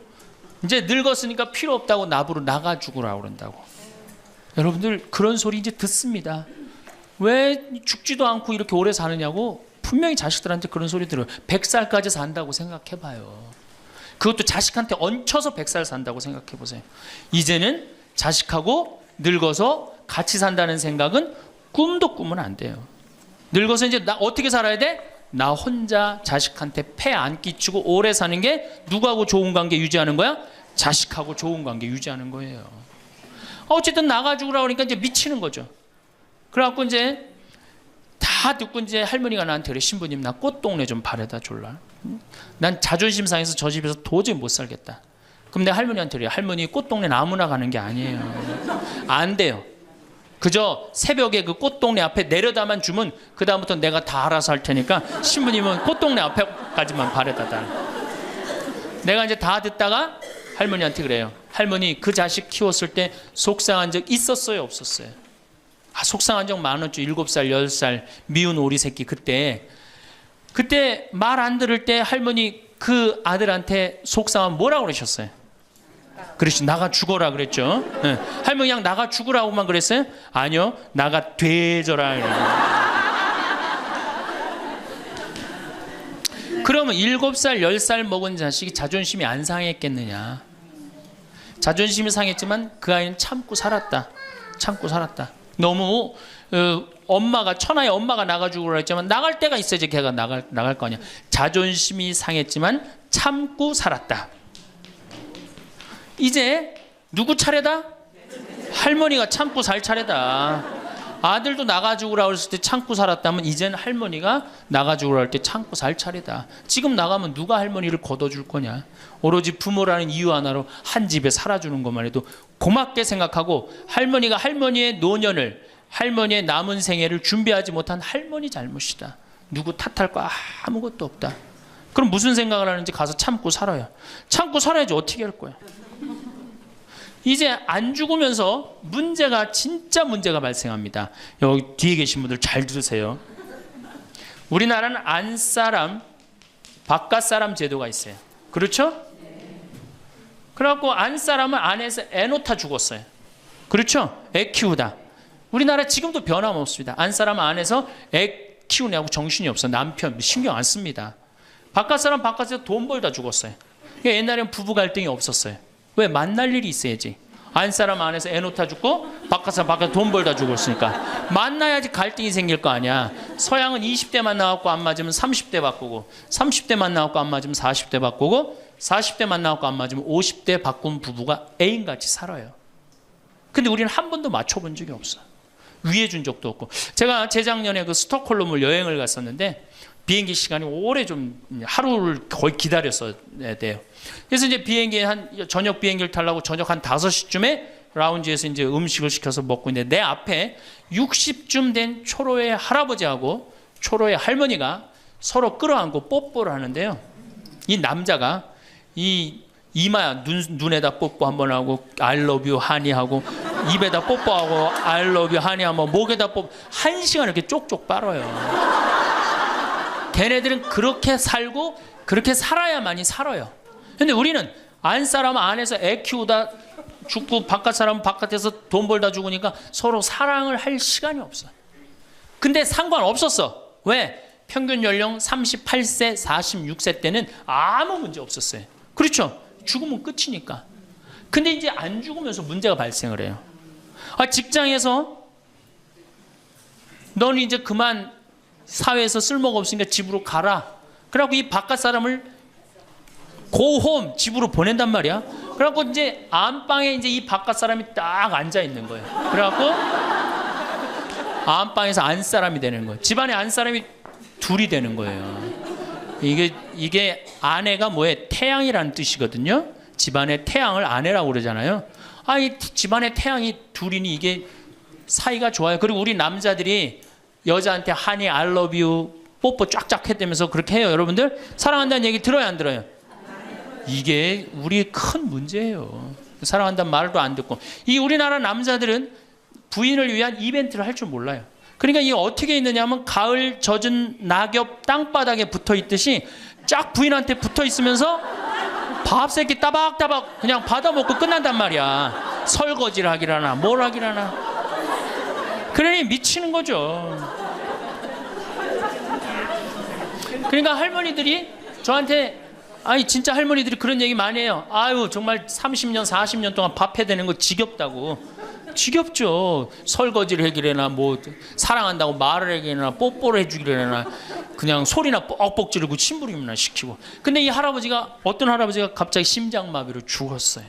Speaker 1: 이제 늙었으니까 필요 없다고 나부로 나가 죽으라고 그런다고. 여러분들 그런 소리 이제 듣습니다. 왜 죽지도 않고 이렇게 오래 사느냐고 분명히 자식들한테 그런 소리 들어요. 100살까지 산다고 생각해봐요. 그것도 자식한테 얹혀서 100살 산다고 생각해보세요. 이제는 자식하고 늙어서 같이 산다는 생각은 꿈도 꾸면 안 돼요. 늙어서 이제 나 어떻게 살아야 돼? 나 혼자 자식한테 폐 안 끼치고 오래 사는 게 누구하고 좋은 관계 유지하는 거야? 자식하고 좋은 관계 유지하는 거예요. 어쨌든 나가 죽으라 그러니까 이제 미치는 거죠. 그래갖고 이제 다 듣고 이제 할머니가 나한테 그래, 신부님 나 꽃동네 좀 바래다 줄라. 난 자존심 상해서 저 집에서 도저히 못 살겠다. 그럼 내가 할머니한테 그래, 할머니 꽃동네 아무나 가는 게 아니에요. 안 돼요. 그저 새벽에 그 꽃동네 앞에 내려다만 주면 그 다음부터 내가 다 알아서 할 테니까 신부님은 꽃동네 앞에까지만 바래다 달. 내가 이제 다 듣다가 할머니한테 그래요. 할머니 그 자식 키웠을 때 속상한 적 있었어요, 없었어요? 속상한 적 많았죠. 7살 10살 미운 오리 새끼. 그때 말 안 들을 때 할머니 그 아들한테 속상하면 뭐라고 그러셨어요? 그렇지, 나가 죽어라 그랬죠. 네. 할머니 그냥 나가 죽으라고만 그랬어요? 아니요, 나가 되져라. 그러면 7살 10살 먹은 자식이 자존심이 안 상했겠느냐? 자존심이 상했지만 그 아이는 참고 살았다. 너무 엄마가, 천하의 엄마가 나가주고 그랬지만 나갈 때가 있어야지 걔가 나갈 거 아니야. 자존심이 상했지만 참고 살았다. 이제 누구 차례다? 할머니가 참고 살 차례다. 아들도 나가 죽으라고 했을 때 참고 살았다면 이제는 할머니가 나가 죽으라고 할 때 참고 살 차례다. 지금 나가면 누가 할머니를 걷어줄 거냐? 오로지 부모라는 이유 하나로 한 집에 살아주는 것만 해도 고맙게 생각하고, 할머니가 할머니의 노년을, 할머니의 남은 생애를 준비하지 못한 할머니 잘못이다. 누구 탓할 거 아무것도 없다. 그럼 무슨 생각을 하는지 가서 참고 살아요. 참고 살아야지 어떻게 할 거야. 이제 안 죽으면서 진짜 문제가 발생합니다. 여기 뒤에 계신 분들 잘 들으세요. 우리나라는 안사람, 바깥사람 제도가 있어요. 그렇죠? 그래갖고 안사람은 안에서 애 놓다 죽었어요. 그렇죠? 애 키우다. 우리나라 지금도 변함없습니다. 안사람은 안에서 애 키우냐고 정신이 없어. 남편 신경 안 씁니다. 바깥사람 바깥에서 돈 벌다 죽었어요. 옛날에는 부부 갈등이 없었어요. 왜? 만날 일이 있어야지. 안사람 안에서 애 놓다 죽고 바깥사람 바깥에서 돈 벌다 죽었으니까 만나야지 갈등이 생길 거 아니야. 서양은 20대만 나왔고 안 맞으면 30대 바꾸고, 30대만 나왔고 안 맞으면 40대 바꾸고, 40대만 나왔고 안 맞으면 50대 바꾼 부부가 애인같이 살아요. 근데 우리는 한 번도 맞춰본 적이 없어. 위해준 적도 없고. 제가 재작년에 그 스톡홀름을 여행을 갔었는데 비행기 시간이 오래 좀 하루를 거의 기다렸어야 돼요. 그래서 이제 저녁 비행기를 타려고 저녁 한 5시쯤에 라운지에서 이제 음식을 시켜서 먹고 있는데 내 앞에 60쯤 된 초로의 할아버지하고 초로의 할머니가 서로 끌어안고 뽀뽀를 하는데요. 이 남자가 이 이마야 눈에다 뽀뽀 한번 하고 I love you 하니 하고, 입에다 뽀뽀하고 I love you 하니 하고, 목에다 뽀뽀 1시간 이렇게 쪽쪽 빨아요. 걔네들은 그렇게 살고 그렇게 살아야만이 살아요. 근데 우리는 안사람은 안에서 애 키우다 죽고 바깥사람은 바깥에서 돈 벌다 죽으니까 서로 사랑을 할 시간이 없어. 근데 상관없었어. 왜? 평균 연령 38세 46세 때는 아무 문제 없었어요. 그렇죠? 죽으면 끝이니까. 근데 이제 안 죽으면서 문제가 발생을 해요. 직장에서 너는 이제 그만 사회에서 쓸모가 없으니까 집으로 가라. 그래갖고 이 바깥 사람을 고홈 집으로 보낸단 말이야. 그래갖고 이제 안방에 이제 이 바깥 사람이 딱 앉아 있는 거예요. 그래갖고 안방에서 안 사람이 되는 거예요. 집안에 안 사람이 둘이 되는 거예요. 이게 아내가 뭐에 태양이라는 뜻이거든요. 집안의 태양을 아내라고 그러잖아요. 이 집안의 태양이 둘이니 이게 사이가 좋아요. 그리고 우리 남자들이 여자한테 하니 I love you 뽀뽀 쫙쫙 했다면서 그렇게 해요. 여러분들 사랑한다는 얘기 들어요, 안 들어요? 이게 우리 큰 문제예요. 사랑한다는 말도 안 듣고. 이 우리나라 남자들은 부인을 위한 이벤트를 할 줄 몰라요. 그러니까 이게 어떻게 있느냐 하면 가을 젖은 낙엽 땅바닥에 붙어 있듯이 쫙 부인한테 붙어 있으면서 밥 새끼 따박따박 그냥 받아 먹고 끝난단 말이야. 설거지를 하기라나 뭘 하기라나. 그러니 미치는 거죠. 그러니까 할머니들이 저한테 진짜 할머니들이 그런 얘기 많이 해요. 정말 30년 40년 동안 밥 해대는 거 지겹다고. 지겹죠. 설거지를 해기래나 뭐 사랑한다고 말을 해기래나 뽀뽀를 해주기래나 그냥 소리나 뻑뻑 지르고 심부름이나 시키고. 근데 이 할아버지가, 어떤 할아버지가 갑자기 심장마비로 죽었어요.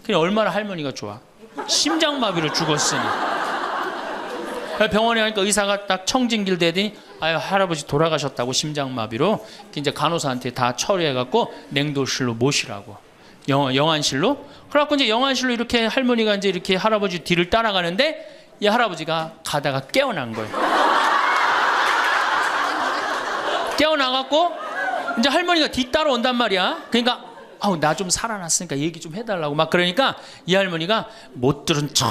Speaker 1: 그냥 얼마나 할머니가 좋아. 심장마비로 죽었으니. 병원에 가니까 의사가 딱 청진길 대더니 아유 할아버지 돌아가셨다고, 심장마비로. 이제 간호사한테 다 처리해갖고 냉도실로 모시라고, 영안실로. 그래갖고 이제 영안실로 이렇게 할머니가 이제 이렇게 할아버지 뒤를 따라가는데 이 할아버지가 가다가 깨어난 거예요. 깨어나갖고 이제 할머니가 뒤 따라온단 말이야. 그러니까 아우 나 좀 살아났으니까 얘기 좀 해달라고 막 그러니까 이 할머니가 못 들은 척.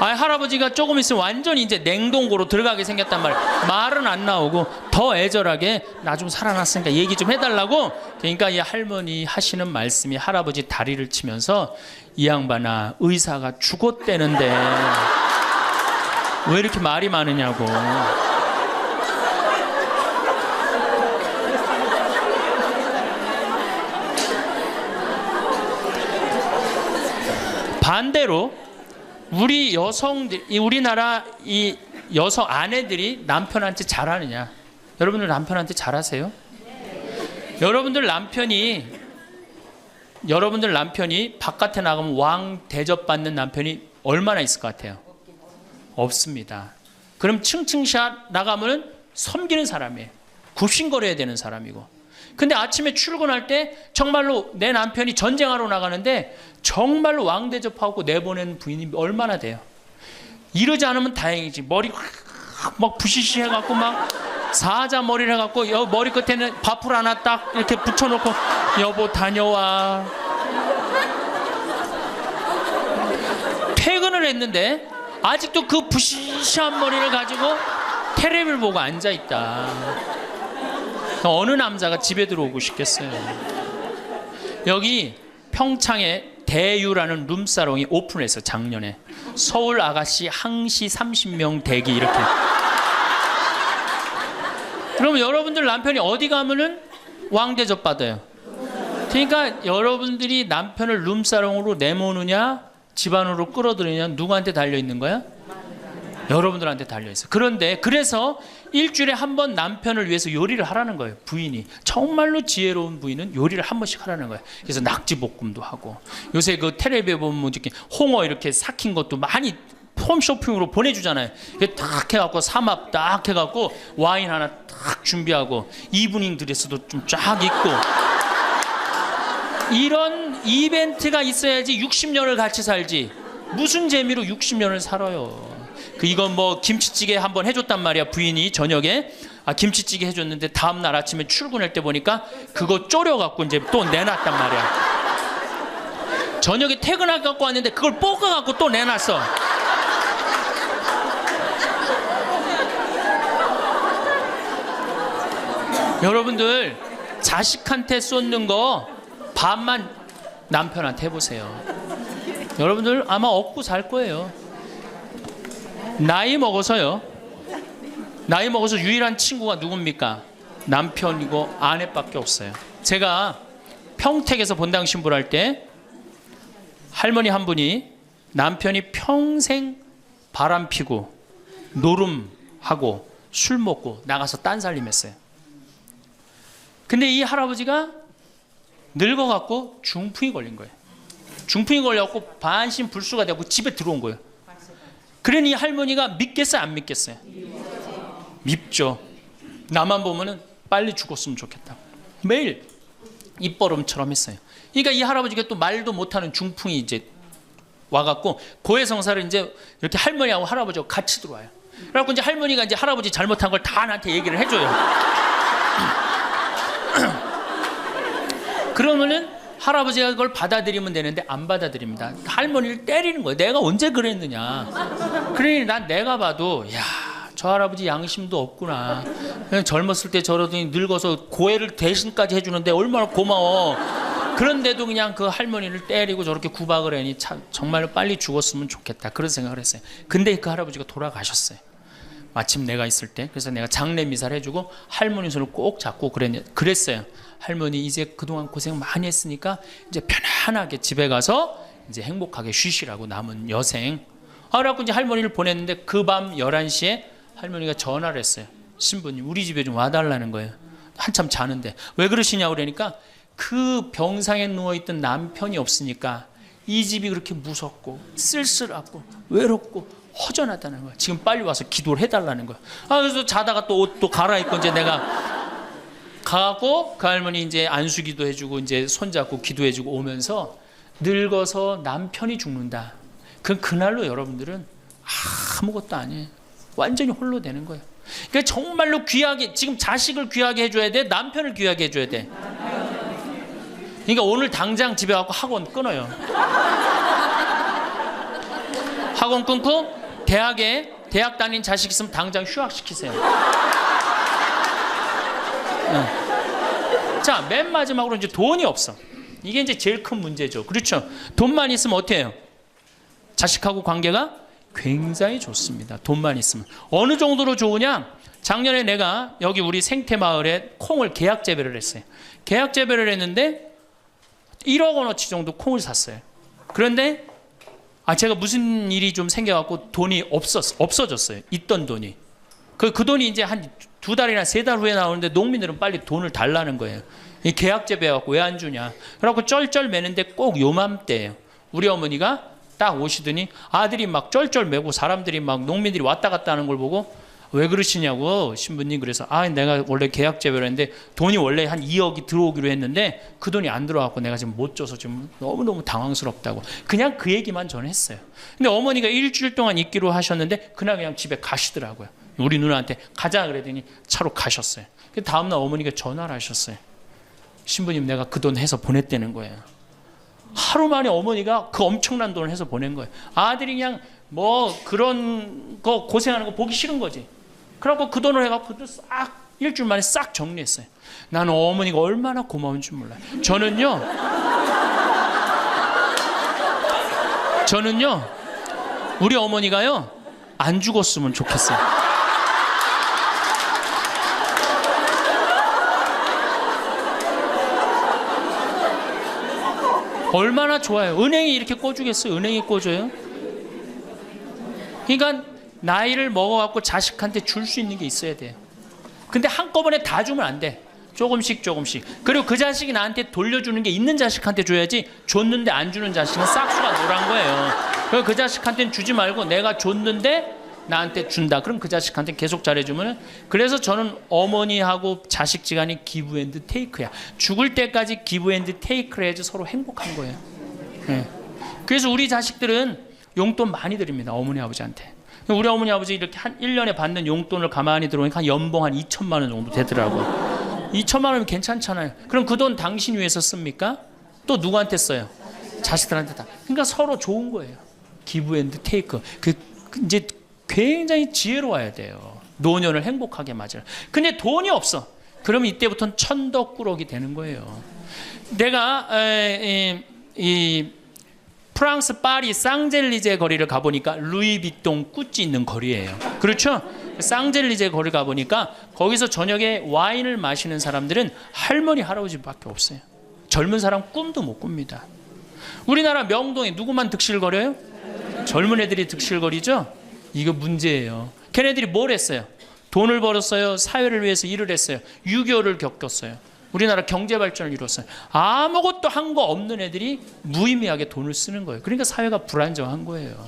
Speaker 1: 할아버지가 조금 있으면 완전히 이제 냉동고로 들어가게 생겼단 말이야. 말은 안 나오고 더 애절하게 나 좀 살아났으니까 얘기 좀 해달라고. 그러니까 이 할머니 하시는 말씀이, 할아버지 다리를 치면서 이 양반아 의사가 죽었대는데 왜 이렇게 말이 많으냐고. 반대로 우리 여성들, 우리나라 이 여성 아내들이 남편한테 잘하느냐? 여러분들 남편한테 잘하세요? 여러분들 남편이 바깥에 나가면 왕 대접받는 남편이 얼마나 있을 것 같아요? 없습니다. 그럼 층층샷 나가면 섬기는 사람이에요. 굽신거려야 되는 사람이고. 근데 아침에 출근할 때 정말로 내 남편이 전쟁하러 나가는데 정말로 왕 대접하고 내보내는 부인이 얼마나 돼요? 이러지 않으면 다행이지. 머리 막 부시시 해갖고 막 사자 머리를 해갖고 머리 끝에는 밥풀 하나 딱 이렇게 붙여놓고 여보 다녀와. 퇴근을 했는데 아직도 그 부시시한 머리를 가지고 테레비를 보고 앉아있다. 어느 남자가 집에 들어오고 싶겠어요. 여기 평창에 대유라는 룸사롱이 오픈했어. 작년에. 서울 아가씨 항시 30명 대기 이렇게. 그러면 여러분들 남편이 어디 가면은 왕대접 받아요. 그러니까 여러분들이 남편을 룸사롱으로 내모느냐 집안으로 끌어들이느냐 누구한테 달려있는 거야? 여러분들한테 달려있어요. 그런데 그래서 일주일에 한 번 남편을 위해서 요리를 하라는 거예요. 부인이. 정말로 지혜로운 부인은 요리를 한 번씩 하라는 거예요. 그래서 낙지볶음도 하고, 요새 그 텔레비에 보면 이렇게 홍어 이렇게 삭힌 것도 많이 홈쇼핑으로 보내주잖아요. 딱 해갖고 삼합 딱 해갖고 와인 하나 딱 준비하고 이브닝 드레스도 좀 쫙 입고, 이런 이벤트가 있어야지 60년을 같이 살지. 무슨 재미로 60년을 살아요. 이건 뭐 김치찌개 한번 해줬단 말이야. 부인이 저녁에 김치찌개 해줬는데 다음날 아침에 출근할 때 보니까 그거 졸여갖고 이제 또 내놨단 말이야. 저녁에 퇴근할 갖고 왔는데 그걸 볶아갖고 또 내놨어. 여러분들 자식한테 쏟는 거 반만 남편한테 해보세요. 여러분들 아마 얻고 살 거예요. 나이 먹어서 유일한 친구가 누굽니까? 남편이고 아내밖에 없어요. 제가 평택에서 본당 신부를 할 때 할머니 한 분이 남편이 평생 바람 피고 노름하고 술 먹고 나가서 딴살림했어요. 근데 이 할아버지가 늙어갖고 중풍이 걸린 거예요. 중풍이 걸려갖고 반신불수가 되고 집에 들어온 거예요. 그러니 할머니가 믿겠어요, 안 믿겠어요? 밉죠. 나만 보면은 빨리 죽었으면 좋겠다. 매일 입버름처럼 했어요. 그러니까 이 할아버지가 또 말도 못하는 중풍이 이제 와갖고 고해성사를 이제 이렇게 할머니하고 할아버지하고 같이 들어와요. 그래갖고 이제 할머니가 이제 할아버지 잘못한 걸 다 나한테 얘기를 해줘요. 그러면은 할아버지가 그걸 받아들이면 되는데 안 받아들입니다. 할머니를 때리는 거예요. 내가 언제 그랬느냐. 그러니 난 내가 봐도 야, 저 할아버지 양심도 없구나. 그냥 젊었을 때 저러더니 늙어서 고해를 대신까지 해주는데 얼마나 고마워. 그런데도 그냥 그 할머니를 때리고 저렇게 구박을 하니 참 정말로 빨리 죽었으면 좋겠다. 그런 생각을 했어요. 근데 그 할아버지가 돌아가셨어요. 마침 내가 있을 때. 그래서 내가 장례 미사를 해주고 할머니 손을 꼭 잡고 그랬어요. 할머니 이제 그동안 고생 많이 했으니까 이제 편안하게 집에 가서 이제 행복하게 쉬시라고 남은 여생. 그래갖고 이제 할머니를 보냈는데 그 밤 11시에 할머니가 전화를 했어요. 신부님 우리 집에 좀 와달라는 거예요. 한참 자는데. 왜 그러시냐고 그러니까 그 병상에 누워있던 남편이 없으니까 이 집이 그렇게 무섭고 쓸쓸하고 외롭고 허전하다는 거야. 지금 빨리 와서 기도를 해달라는 거야. 그래서 자다가 또 옷도 갈아입고 이제 내가 가고 그 할머니 이제 안수기도 해주고 이제 손잡고 기도해주고 오면서 늙어서 남편이 죽는다. 그날로 여러분들은 아무것도 아니에요. 완전히 홀로 되는 거예요. 그러니까 정말로 귀하게 지금 자식을 귀하게 해줘야 돼. 남편을 귀하게 해줘야 돼. 그러니까 오늘 당장 집에 가고 학원 끊어요. 학원 끊고 대학 다닌 자식 있으면 당장 휴학시키세요. 자, 맨 마지막으로 이제 돈이 없어. 이게 이제 제일 큰 문제죠. 그렇죠? 돈만 있으면 어때요? 자식하고 관계가 굉장히 좋습니다. 돈만 있으면. 어느 정도로 좋으냐? 작년에 내가 여기 우리 생태마을에 콩을 계약 재배를 했어요. 계약 재배를 했는데 1억 원어치 정도 콩을 샀어요. 그런데 제가 무슨 일이 좀 생겨갖고 돈이 없어졌어요. 있던 돈이. 그 돈이 이제 한 2달이나 3달 후에 나오는데 농민들은 빨리 돈을 달라는 거예요. 이 계약 재배해갖고 왜 안 주냐. 그래갖고 쩔쩔 매는데 꼭 요맘때예요. 우리 어머니가 딱 오시더니 아들이 막 쩔쩔 매고 사람들이 막 농민들이 왔다 갔다 하는 걸 보고 왜 그러시냐고 신부님. 그래서 내가 원래 계약 재배를 했는데 돈이 원래 한 2억이 들어오기로 했는데 그 돈이 안 들어왔고 내가 지금 못 줘서 지금 너무너무 당황스럽다고 그냥 그 얘기만 저는 했어요. 근데 어머니가 일주일 동안 있기로 하셨는데 그날 그냥 집에 가시더라고요. 우리 누나한테 가자 그랬더니 차로 가셨어요. 다음날 어머니가 전화를 하셨어요. 신부님 내가 그 돈 해서 보냈다는 거예요. 하루 만에 어머니가 그 엄청난 돈을 해서 보낸 거예요. 아들이 그냥 뭐 그런 거 고생하는 거 보기 싫은 거지. 그래갖고 그 돈을 해갖고 싹 일주일 만에 싹 정리했어요. 나는 어머니가 얼마나 고마운 줄 몰라요. 저는요 우리 어머니가요 안 죽었으면 좋겠어요. 얼마나 좋아요. 은행이 이렇게 꿔주겠어요? 은행이 꿔줘요? 그러니까 나이를 먹어갖고 자식한테 줄 수 있는 게 있어야 돼요. 근데 한꺼번에 다 주면 안 돼. 조금씩. 그리고 그 자식이 나한테 돌려주는 게 있는 자식한테 줘야지. 줬는데 안 주는 자식은 싹수가 노란 거예요. 그래서 그 자식한테는 주지 말고 내가 줬는데 나한테 준다. 그럼 그 자식한테 계속 잘해주면. 그래서 저는 어머니하고 자식 지간이 기브 앤드 테이크야. 죽을 때까지 기브 앤드 테이크를 해야지 서로 행복한 거예요. 네. 그래서 우리 자식들은 용돈 많이 드립니다. 어머니 아버지한테. 우리 어머니 아버지 이렇게 한 1년에 받는 용돈을 가만히 들어보니까 한 연봉 한 2천만 원 정도 되더라고요. 2천만 원이면 괜찮잖아요. 그럼 그 돈 당신 위해서 씁니까? 또 누구한테 써요? 자식들한테 다. 그러니까 서로 좋은 거예요. 기브 앤드 테이크. 이제 굉장히 지혜로워야 돼요. 노년을 행복하게 맞아요. 근데 돈이 없어. 그러면 이때부터는 천덕꾸러기 되는 거예요. 내가 이 프랑스 파리 쌍젤리제 거리를 가보니까 루이비통 구찌 있는 거리예요. 그렇죠? 쌍젤리제 거리 가보니까 거기서 저녁에 와인을 마시는 사람들은 할머니 할아버지밖에 없어요. 젊은 사람 꿈도 못 꿉니다. 우리나라 명동에 누구만 득실거려요? 젊은 애들이 득실거리죠? 이거 문제예요. 걔네들이 뭘 했어요? 돈을 벌었어요. 사회를 위해서 일을 했어요. 6.25를 겪었어요. 우리나라 경제 발전을 이뤘어요. 아무것도 한 거 없는 애들이 무의미하게 돈을 쓰는 거예요. 그러니까 사회가 불안정한 거예요.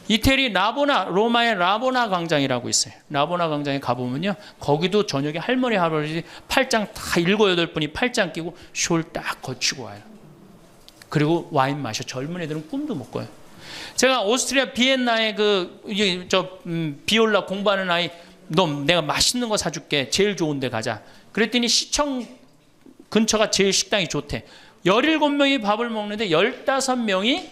Speaker 1: 이태리 로마의 라보나 광장이라고 있어요. 라보나 광장에 가보면요, 거기도 저녁에 할머니 할아버지 팔짱 다 7, 8분이 팔짱 끼고 숄 딱 거치고 와요. 그리고 와인 마셔. 젊은 애들은 꿈도 못 꿔요. 제가 오스트리아 비엔나에 비올라 공부하는 아이, 너 내가 맛있는 거 사줄게. 제일 좋은 데 가자. 그랬더니 시청 근처가 제일 식당이 좋대. 17명이 밥을 먹는데 15명이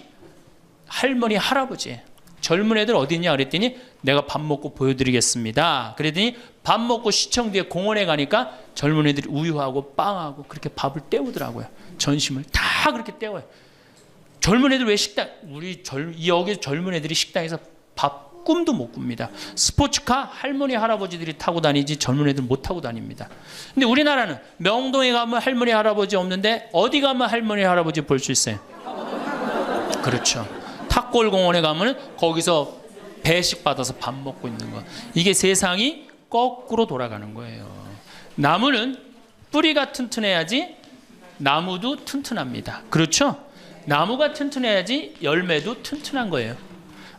Speaker 1: 할머니 할아버지예요. 젊은 애들 어디 있냐 그랬더니 내가 밥 먹고 보여드리겠습니다. 그랬더니 밥 먹고 시청 뒤에 공원에 가니까 젊은 애들이 우유하고 빵하고 그렇게 밥을 때우더라고요. 전심을 다 그렇게 때워요. 젊은 애들 왜 식당, 여기 젊은 애들이 식당에서 밥 꿈도 못 꿉니다. 스포츠카 할머니 할아버지들이 타고 다니지 젊은 애들 못 타고 다닙니다. 근데 우리나라는 명동에 가면 할머니 할아버지 없는데 어디 가면 할머니 할아버지 볼 수 있어요? 그렇죠. 탑골공원에 가면 거기서 배식 받아서 밥 먹고 있는 거. 이게 세상이 거꾸로 돌아가는 거예요. 나무는 뿌리가 튼튼해야지 나무도 튼튼합니다. 그렇죠? 나무가 튼튼해야지 열매도 튼튼한 거예요.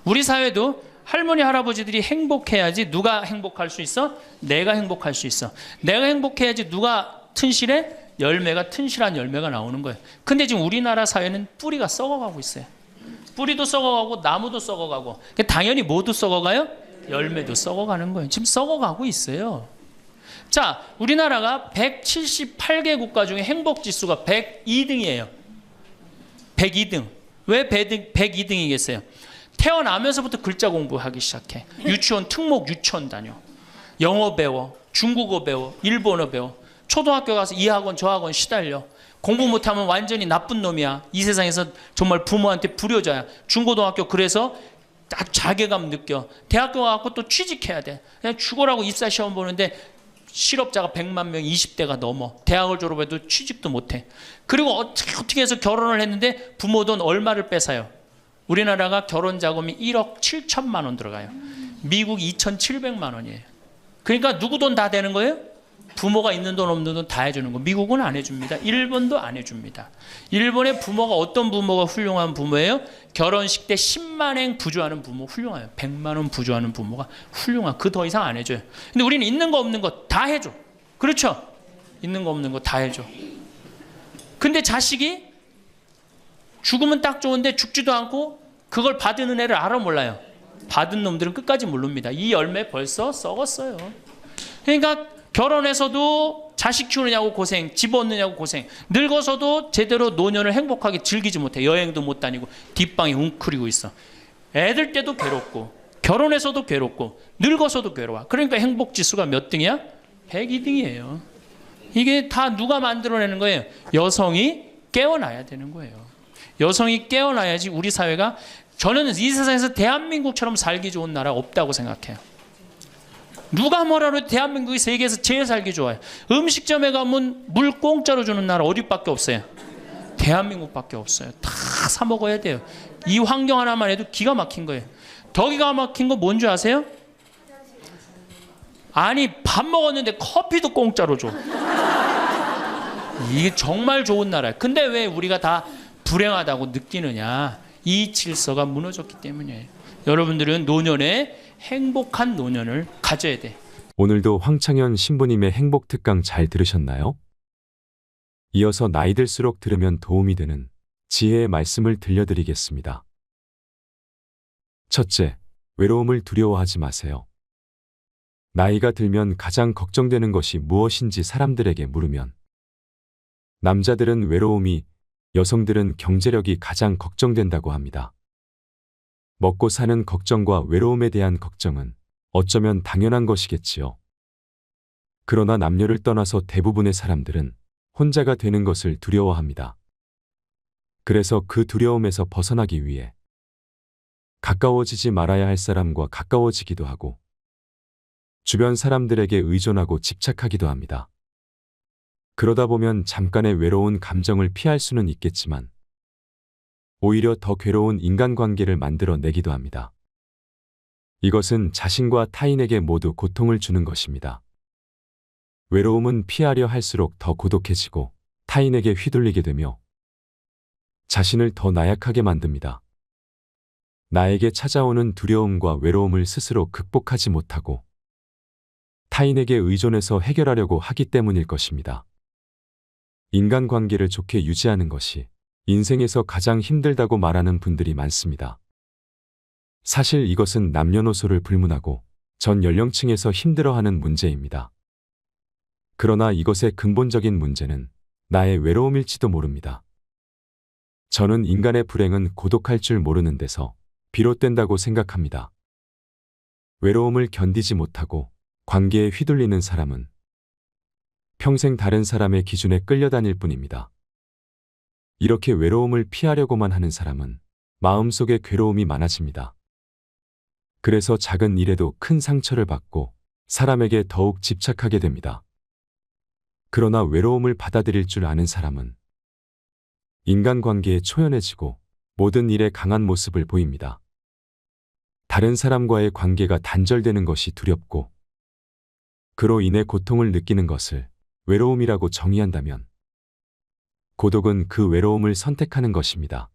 Speaker 1: 우리 사회도 할머니 할아버지들이 행복해야지 누가 행복할 수 있어? 내가 행복할 수 있어. 내가 행복해야지 누가 튼실해? 열매가 튼실한 열매가 나오는 거예요. 근데 지금 우리나라 사회는 뿌리가 썩어가고 있어요. 뿌리도 썩어가고 나무도 썩어가고 당연히 모두 썩어가요? 열매도 썩어가는 거예요. 지금 썩어가고 있어요. 자, 우리나라가 178개 국가 중에 행복지수가 102등이에요. 102등. 왜 102등이겠어요? 태어나면서부터 글자 공부하기 시작해. 유치원 특목 유치원 다녀. 영어 배워. 중국어 배워. 일본어 배워. 초등학교 가서 이 학원 저 학원 시달려. 공부 못하면 완전히 나쁜 놈이야. 이 세상에서 정말 부모한테 불효자야. 중고등학교 그래서 자괴감 느껴. 대학교 가서 또 취직해야 돼. 그냥 죽어라고 입사 시험 보는데 실업자가 100만 명 20대가 넘어. 대학을 졸업해도 취직도 못해. 그리고 어떻게 해서 결혼을 했는데 부모 돈 얼마를 뺏어요. 우리나라가 결혼 자금이 1억 7천만 원 들어가요. 미국 2,700만 원이에요. 그러니까 누구 돈 다 되는 거예요? 부모가 있는 돈 없는 돈 다 해주는 거. 미국은 안 해줍니다. 일본도 안 해줍니다. 일본의 부모가 어떤 부모가 훌륭한 부모예요? 결혼식 때 10만엔 부조하는 부모 훌륭해요. 100만 원 부조하는 부모가 훌륭한. 그 더 이상 안 해줘요. 근데 우리는 있는 거 없는 거 다 해줘. 그렇죠? 있는 거 없는 거 다 해줘. 근데 자식이 죽으면 딱 좋은데 죽지도 않고 그걸 받은 은혜를 알아 몰라요. 받은 놈들은 끝까지 모릅니다. 이 열매 벌써 썩었어요. 그러니까 결혼해서도 자식 키우느냐고 고생, 집 얻느냐고 고생, 늙어서도 제대로 노년을 행복하게 즐기지 못해. 여행도 못 다니고 뒷방에 웅크리고 있어. 애들 때도 괴롭고 결혼해서도 괴롭고 늙어서도 괴로워. 그러니까 행복지수가 몇 등이야? 102등이에요. 이게 다 누가 만들어내는 거예요? 여성이 깨어나야 되는 거예요. 여성이 깨어나야지 우리 사회가, 저는 이 세상에서 대한민국처럼 살기 좋은 나라 없다고 생각해요. 누가 뭐라도 대한민국이 세계에서 제일 살기 좋아요. 음식점에 가면 물 공짜로 주는 나라 어디밖에 없어요? 대한민국밖에 없어요. 다 사 먹어야 돼요. 이 환경 하나만 해도 기가 막힌 거예요. 더 기가 막힌 거 뭔지 아세요? 아니 밥 먹었는데 커피도 공짜로 줘. 이게 정말 좋은 나라예요. 근데 왜 우리가 다 불행하다고 느끼느냐? 이 질서가 무너졌기 때문이에요. 여러분들은 노년에 행복한 노년을 가져야 돼.
Speaker 2: 오늘도 황창현 신부님의 행복 특강 잘 들으셨나요? 이어서 나이 들수록 들으면 도움이 되는 지혜의 말씀을 들려드리겠습니다. 첫째, 외로움을 두려워하지 마세요. 나이가 들면 가장 걱정되는 것이 무엇인지 사람들에게 물으면 남자들은 외로움이, 여성들은 경제력이 가장 걱정된다고 합니다. 먹고 사는 걱정과 외로움에 대한 걱정은 어쩌면 당연한 것이겠지요. 그러나 남녀를 떠나서 대부분의 사람들은 혼자가 되는 것을 두려워합니다. 그래서 그 두려움에서 벗어나기 위해 가까워지지 말아야 할 사람과 가까워지기도 하고 주변 사람들에게 의존하고 집착하기도 합니다. 그러다 보면 잠깐의 외로운 감정을 피할 수는 있겠지만 오히려 더 괴로운 인간관계를 만들어내기도 합니다. 이것은 자신과 타인에게 모두 고통을 주는 것입니다. 외로움은 피하려 할수록 더 고독해지고 타인에게 휘둘리게 되며 자신을 더 나약하게 만듭니다. 나에게 찾아오는 두려움과 외로움을 스스로 극복하지 못하고 타인에게 의존해서 해결하려고 하기 때문일 것입니다. 인간관계를 좋게 유지하는 것이 인생에서 가장 힘들다고 말하는 분들이 많습니다. 사실 이것은 남녀노소를 불문하고 전 연령층에서 힘들어하는 문제입니다. 그러나 이것의 근본적인 문제는 나의 외로움일지도 모릅니다. 저는 인간의 불행은 고독할 줄 모르는 데서 비롯된다고 생각합니다. 외로움을 견디지 못하고 관계에 휘둘리는 사람은 평생 다른 사람의 기준에 끌려다닐 뿐입니다. 이렇게 외로움을 피하려고만 하는 사람은 마음속에 괴로움이 많아집니다. 그래서 작은 일에도 큰 상처를 받고 사람에게 더욱 집착하게 됩니다. 그러나 외로움을 받아들일 줄 아는 사람은 인간관계에 초연해지고 모든 일에 강한 모습을 보입니다. 다른 사람과의 관계가 단절되는 것이 두렵고 그로 인해 고통을 느끼는 것을 외로움이라고 정의한다면 고독은 그 외로움을 선택하는 것입니다.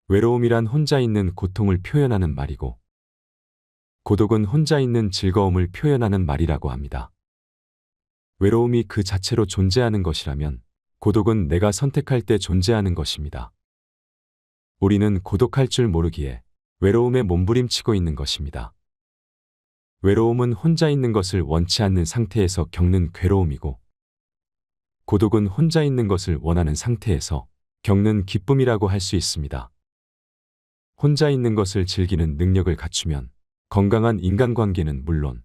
Speaker 2: 외로움이란 혼자 있는 고통을 표현하는 말이고 고독은 혼자 있는 즐거움을 표현하는 말이라고 합니다. 외로움이 그 자체로 존재하는 것이라면 고독은 내가 선택할 때 존재하는 것입니다. 우리는 고독할 줄 모르기에 외로움에 몸부림치고 있는 것입니다. 외로움은 혼자 있는 것을 원치 않는 상태에서 겪는 괴로움이고 고독은 혼자 있는 것을 원하는 상태에서 겪는 기쁨이라고 할 수 있습니다. 혼자 있는 것을 즐기는 능력을 갖추면 건강한 인간관계는 물론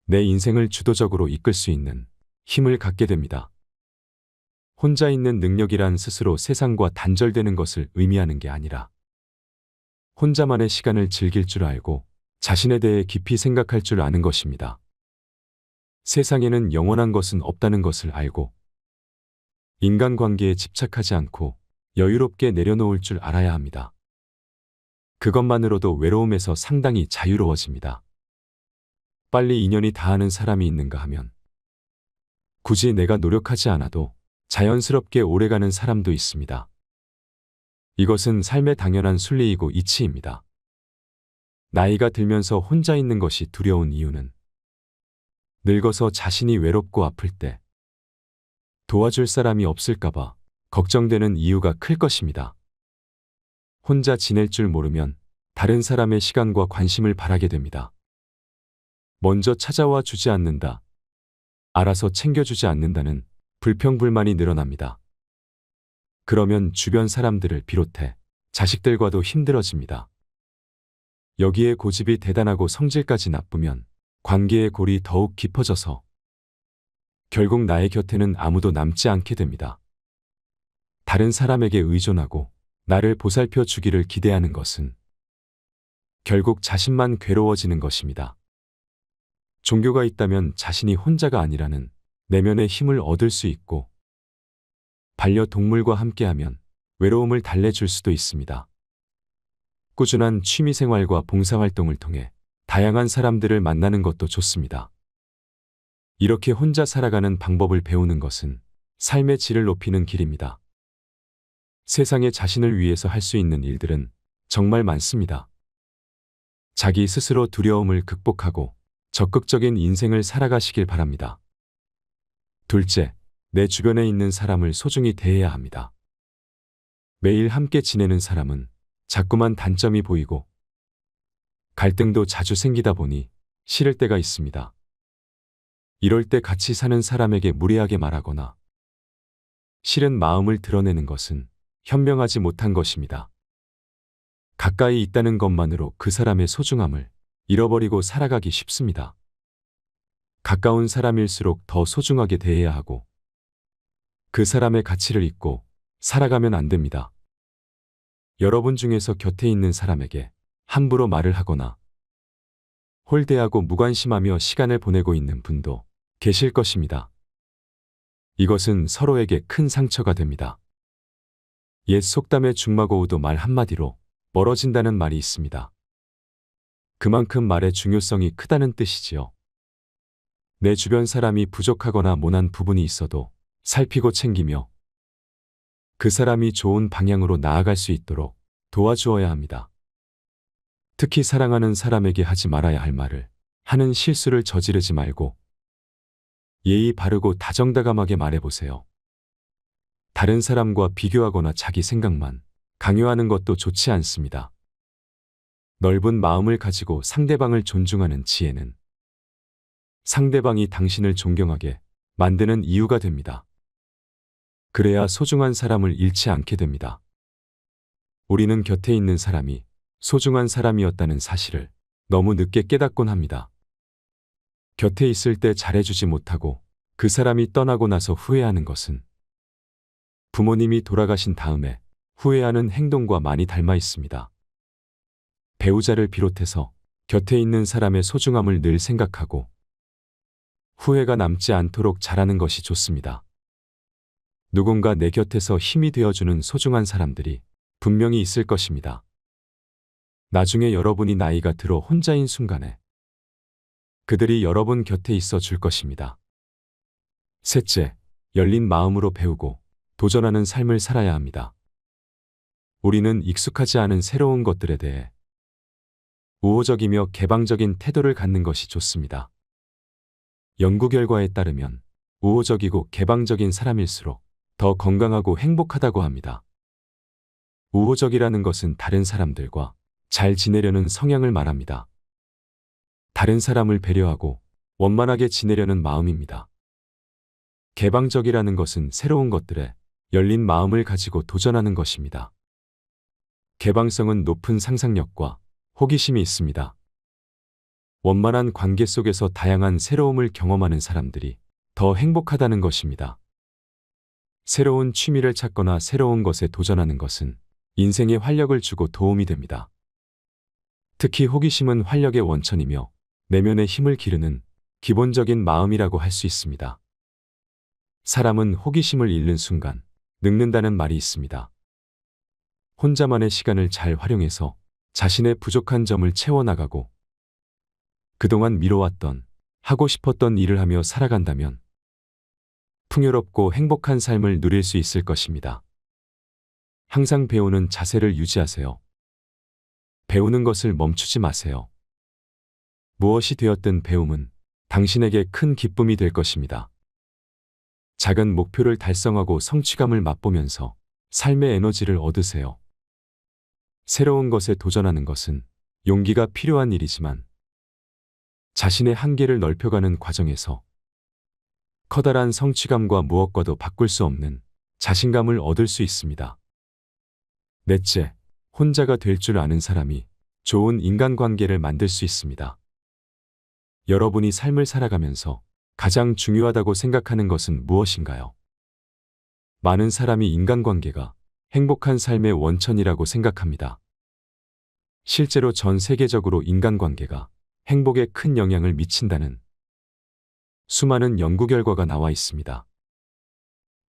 Speaker 2: 내 인생을 주도적으로 이끌 수 있는 힘을 갖게 됩니다. 혼자 있는 능력이란 스스로 세상과 단절되는 것을 의미하는 게 아니라 혼자만의 시간을 즐길 줄 알고 자신에 대해 깊이 생각할 줄 아는 것입니다. 세상에는 영원한 것은 없다는 것을 알고 인간관계에 집착하지 않고 여유롭게 내려놓을 줄 알아야 합니다. 그것만으로도 외로움에서 상당히 자유로워집니다. 빨리 인연이 닿는 사람이 있는가 하면 굳이 내가 노력하지 않아도 자연스럽게 오래가는 사람도 있습니다. 이것은 삶의 당연한 순리이고 이치입니다. 나이가 들면서 혼자 있는 것이 두려운 이유는 늙어서 자신이 외롭고 아플 때 도와줄 사람이 없을까봐 걱정되는 이유가 클 것입니다. 혼자 지낼 줄 모르면 다른 사람의 시간과 관심을 바라게 됩니다. 먼저 찾아와 주지 않는다, 알아서 챙겨주지 않는다는 불평불만이 늘어납니다. 그러면 주변 사람들을 비롯해 자식들과도 힘들어집니다. 여기에 고집이 대단하고 성질까지 나쁘면 관계의 골이 더욱 깊어져서 결국 나의 곁에는 아무도 남지 않게 됩니다. 다른 사람에게 의존하고 나를 보살펴 주기를 기대하는 것은 결국 자신만 괴로워지는 것입니다. 종교가 있다면 자신이 혼자가 아니라는 내면의 힘을 얻을 수 있고 반려동물과 함께하면 외로움을 달래줄 수도 있습니다. 꾸준한 취미생활과 봉사활동을 통해 다양한 사람들을 만나는 것도 좋습니다. 이렇게 혼자 살아가는 방법을 배우는 것은 삶의 질을 높이는 길입니다. 세상에 자신을 위해서 할 수 있는 일들은 정말 많습니다. 자기 스스로 두려움을 극복하고 적극적인 인생을 살아가시길 바랍니다. 둘째, 내 주변에 있는 사람을 소중히 대해야 합니다. 매일 함께 지내는 사람은 자꾸만 단점이 보이고 갈등도 자주 생기다 보니 싫을 때가 있습니다. 이럴 때 같이 사는 사람에게 무례하게 말하거나 싫은 마음을 드러내는 것은 현명하지 못한 것입니다. 가까이 있다는 것만으로 그 사람의 소중함을 잃어버리고 살아가기 쉽습니다. 가까운 사람일수록 더 소중하게 대해야 하고 그 사람의 가치를 잊고 살아가면 안 됩니다. 여러분 중에서 곁에 있는 사람에게 함부로 말을 하거나 홀대하고 무관심하며 시간을 보내고 있는 분도 계실 것입니다. 이것은 서로에게 큰 상처가 됩니다. 옛 속담에 중마고우도 말 한마디로 멀어진다는 말이 있습니다. 그만큼 말의 중요성이 크다는 뜻이지요. 내 주변 사람이 부족하거나 모난 부분이 있어도 살피고 챙기며 그 사람이 좋은 방향으로 나아갈 수 있도록 도와주어야 합니다. 특히 사랑하는 사람에게 하지 말아야 할 말을 하는 실수를 저지르지 말고 예의 바르고 다정다감하게 말해보세요. 다른 사람과 비교하거나 자기 생각만 강요하는 것도 좋지 않습니다. 넓은 마음을 가지고 상대방을 존중하는 지혜는 상대방이 당신을 존경하게 만드는 이유가 됩니다. 그래야 소중한 사람을 잃지 않게 됩니다. 우리는 곁에 있는 사람이 소중한 사람이었다는 사실을 너무 늦게 깨닫곤 합니다. 곁에 있을 때 잘해주지 못하고 그 사람이 떠나고 나서 후회하는 것은 부모님이 돌아가신 다음에 후회하는 행동과 많이 닮아 있습니다. 배우자를 비롯해서 곁에 있는 사람의 소중함을 늘 생각하고 후회가 남지 않도록 잘하는 것이 좋습니다. 누군가 내 곁에서 힘이 되어주는 소중한 사람들이 분명히 있을 것입니다. 나중에 여러분이 나이가 들어 혼자인 순간에 그들이 여러분 곁에 있어 줄 것입니다. 셋째, 열린 마음으로 배우고 도전하는 삶을 살아야 합니다. 우리는 익숙하지 않은 새로운 것들에 대해 우호적이며 개방적인 태도를 갖는 것이 좋습니다. 연구 결과에 따르면 우호적이고 개방적인 사람일수록 더 건강하고 행복하다고 합니다. 우호적이라는 것은 다른 사람들과 잘 지내려는 성향을 말합니다. 다른 사람을 배려하고 원만하게 지내려는 마음입니다. 개방적이라는 것은 새로운 것들에 열린 마음을 가지고 도전하는 것입니다. 개방성은 높은 상상력과 호기심이 있습니다. 원만한 관계 속에서 다양한 새로움을 경험하는 사람들이 더 행복하다는 것입니다. 새로운 취미를 찾거나 새로운 것에 도전하는 것은 인생에 활력을 주고 도움이 됩니다. 특히 호기심은 활력의 원천이며 내면의 힘을 기르는 기본적인 마음이라고 할 수 있습니다. 사람은 호기심을 잃는 순간 늙는다는 말이 있습니다. 혼자만의 시간을 잘 활용해서 자신의 부족한 점을 채워나가고 그동안 미뤄왔던 하고 싶었던 일을 하며 살아간다면 풍요롭고 행복한 삶을 누릴 수 있을 것입니다. 항상 배우는 자세를 유지하세요. 배우는 것을 멈추지 마세요. 무엇이 되었든 배움은 당신에게 큰 기쁨이 될 것입니다. 작은 목표를 달성하고 성취감을 맛보면서 삶의 에너지를 얻으세요. 새로운 것에 도전하는 것은 용기가 필요한 일이지만 자신의 한계를 넓혀가는 과정에서 커다란 성취감과 무엇과도 바꿀 수 없는 자신감을 얻을 수 있습니다. 넷째, 혼자가 될 줄 아는 사람이 좋은 인간관계를 만들 수 있습니다. 여러분이 삶을 살아가면서 가장 중요하다고 생각하는 것은 무엇인가요? 많은 사람이 인간관계가 행복한 삶의 원천이라고 생각합니다. 실제로 전 세계적으로 인간관계가 행복에 큰 영향을 미친다는 수많은 연구 결과가 나와 있습니다.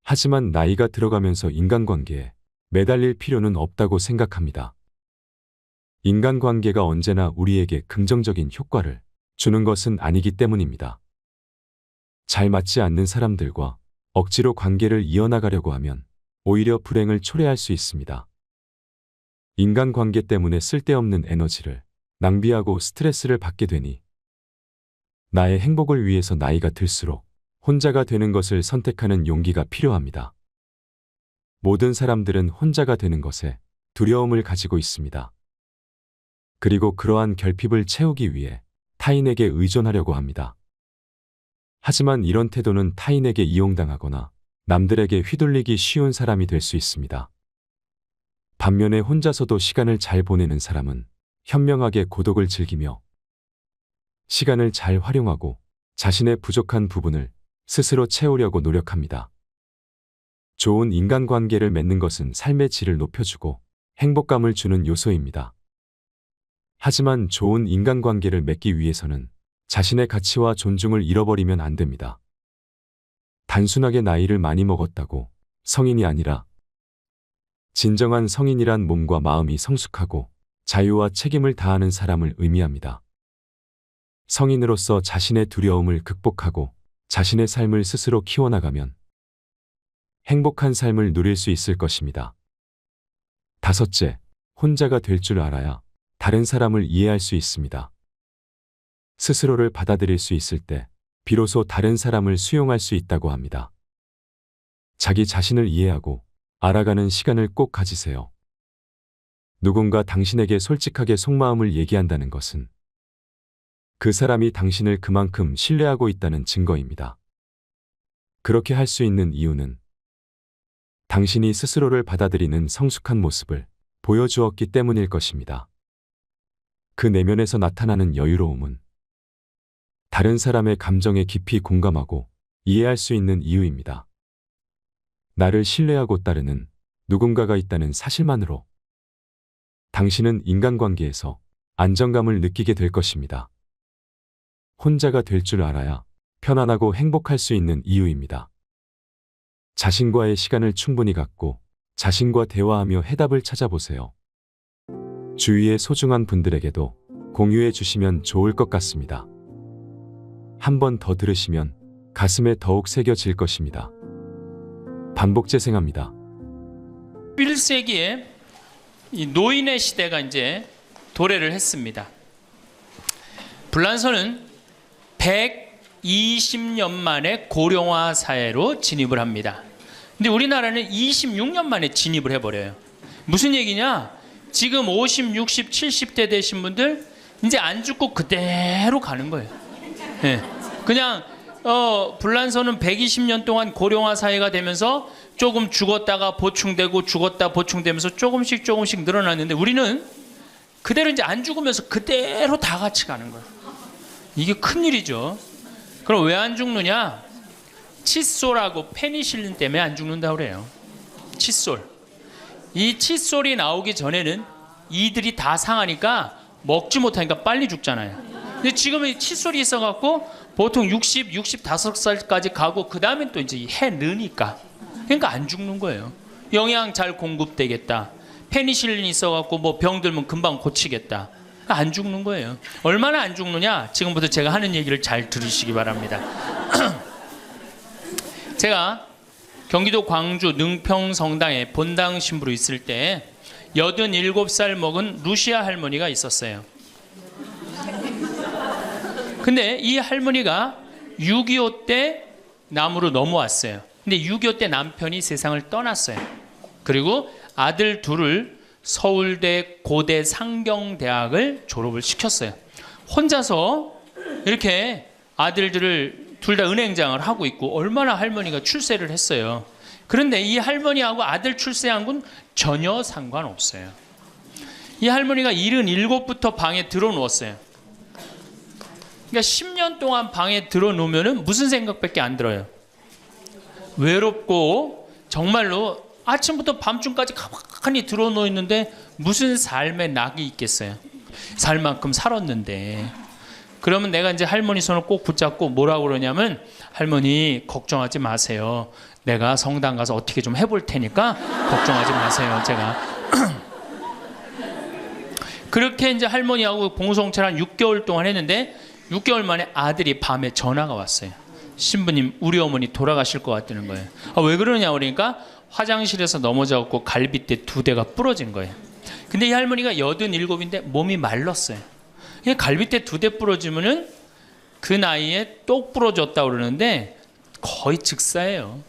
Speaker 2: 하지만 나이가 들어가면서 인간관계에 매달릴 필요는 없다고 생각합니다. 인간관계가 언제나 우리에게 긍정적인 효과를 주는 것은 아니기 때문입니다. 잘 맞지 않는 사람들과 억지로 관계를 이어나가려고 하면 오히려 불행을 초래할 수 있습니다. 인간관계 때문에 쓸데없는 에너지를 낭비하고 스트레스를 받게 되니 나의 행복을 위해서 나이가 들수록 혼자가 되는 것을 선택하는 용기가 필요합니다. 모든 사람들은 혼자가 되는 것에 두려움을 가지고 있습니다. 그리고 그러한 결핍을 채우기 위해 타인에게 의존하려고 합니다. 하지만 이런 태도는 타인에게 이용당하거나 남들에게 휘둘리기 쉬운 사람이 될 수 있습니다. 반면에 혼자서도 시간을 잘 보내는 사람은 현명하게 고독을 즐기며 시간을 잘 활용하고 자신의 부족한 부분을 스스로 채우려고 노력합니다. 좋은 인간관계를 맺는 것은 삶의 질을 높여주고 행복감을 주는 요소입니다. 하지만 좋은 인간관계를 맺기 위해서는 자신의 가치와 존중을 잃어버리면 안 됩니다. 단순하게 나이를 많이 먹었다고 성인이 아니라 진정한 성인이란 몸과 마음이 성숙하고 자유와 책임을 다하는 사람을 의미합니다. 성인으로서 자신의 두려움을 극복하고 자신의 삶을 스스로 키워나가면 행복한 삶을 누릴 수 있을 것입니다. 다섯째, 혼자가 될 줄 알아야 다른 사람을 이해할 수 있습니다. 스스로를 받아들일 수 있을 때 비로소 다른 사람을 수용할 수 있다고 합니다. 자기 자신을 이해하고 알아가는 시간을 꼭 가지세요. 누군가 당신에게 솔직하게 속마음을 얘기한다는 것은 그 사람이 당신을 그만큼 신뢰하고 있다는 증거입니다. 그렇게 할 수 있는 이유는 당신이 스스로를 받아들이는 성숙한 모습을 보여주었기 때문일 것입니다. 그 내면에서 나타나는 여유로움은 다른 사람의 감정에 깊이 공감하고 이해할 수 있는 이유입니다. 나를 신뢰하고 따르는 누군가가 있다는 사실만으로 당신은 인간관계에서 안정감을 느끼게 될 것입니다. 혼자가 될 줄 알아야 편안하고 행복할 수 있는 이유입니다. 자신과의 시간을 충분히 갖고 자신과 대화하며 해답을 찾아보세요. 주위의 소중한 분들에게도 공유해 주시면 좋을 것 같습니다. 한 번 더 들으시면 가슴에 더욱 새겨질 것입니다. 반복 재생합니다.
Speaker 1: 1세기에 이 노인의 시대가 이제 도래를 했습니다. 불란서는 120년 만에 고령화 사회로 진입을 합니다. 근데 우리나라는 26년 만에 진입을 해버려요. 무슨 얘기냐? 지금 50, 60, 70대 되신 분들 이제 안 죽고 그대로 가는 거예요. 네. 그냥 불란서는 120년 동안 고령화 사회가 되면서 조금 죽었다가 보충되고 죽었다 보충되면서 조금씩 늘어났는데 우리는 그대로 이제 안 죽으면서 그대로 다 같이 가는 거예요. 이게 큰일이죠. 그럼 왜 안 죽느냐? 칫솔하고 페니실린 때문에 안 죽는다고 그래요. 칫솔. 이 칫솔이 나오기 전에는 이들이 다 상하니까 먹지 못하니까 빨리 죽잖아요. 근데 지금은 칫솔이 있어갖고 보통 60, 65살까지 가고 그 다음에 또 이제 해 느니까 그러니까 안 죽는 거예요. 영양 잘 공급되겠다. 페니실린이 있어갖고 뭐 병 들면 금방 고치겠다. 안 죽는 거예요. 얼마나 안 죽느냐? 지금부터 제가 하는 얘기를 잘 들으시기 바랍니다. 제가 경기도 광주 능평 성당에 본당 신부로 있을 때 87살 먹은 루시아 할머니가 있었어요. 근데 이 할머니가 6.25 때 남으로 넘어왔어요. 근데 6.25 때 남편이 세상을 떠났어요. 그리고 아들 둘을 서울대 고대 상경대학을 졸업을 시켰어요. 혼자서 이렇게 아들들을 둘 다 은행장을 하고 있고 얼마나 할머니가 출세를 했어요. 그런데 이 할머니하고 아들 출세한 건 전혀 상관없어요. 이 할머니가 77부터 방에 들어누웠어요. 그러니까 10년 동안 방에 들어놓으면 무슨 생각밖에 안 들어요. 외롭고 정말로 아침부터 밤중까지 가만히 들어놓여 있는데 무슨 삶의 낙이 있겠어요. 살 만큼 살았는데. 그러면 내가 이제 할머니 손을 꼭 붙잡고 뭐라고 그러냐면 할머니 걱정하지 마세요. 내가 성당 가서 어떻게 좀 해볼 테니까 걱정하지 마세요. 제가 그렇게 이제 할머니하고 봉송체를 한 6개월 동안 했는데 6개월 만에 아들이 밤에 전화가 왔어요. 신부님 우리 어머니 돌아가실 것 같다는 거예요. 왜 그러냐 그러니까 화장실에서 넘어져갖고 갈비뼈 2대가 부러진 거예요. 근데 이 할머니가 87인데 몸이 말랐어요. 갈비뼈 2대 부러지면은 그 나이에 똑 부러졌다고 그러는데 거의 즉사예요.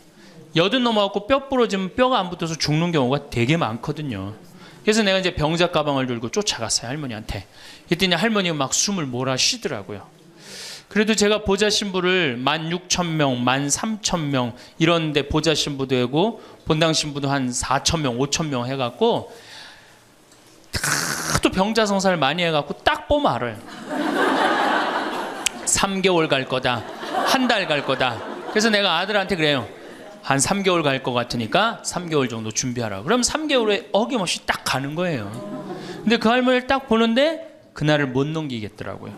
Speaker 1: 80 넘어갖고 뼈 부러지면 뼈가 안 붙어서 죽는 경우가 되게 많거든요. 그래서 내가 이제 병자 가방을 들고 쫓아갔어요, 할머니한테. 그랬더니 할머니가 막 숨을 몰아 쉬더라고요. 그래도 제가 보좌 신부를 16,000명, 13,000명 이런 데 보좌 신부도 하고 본당 신부도 한 4,000명, 5,000명 해갖고 또 병자 성사를 많이 해갖고 딱 보면 알아요. 3개월 갈 거다, 한 달 갈 거다. 그래서 내가 아들한테 그래요. 한 3개월 갈 것 같으니까 3개월 정도 준비하라. 그럼 3개월 후에 어김없이 딱 가는 거예요. 근데 그 할머니를 딱 보는데 그날을 못 넘기겠더라고요.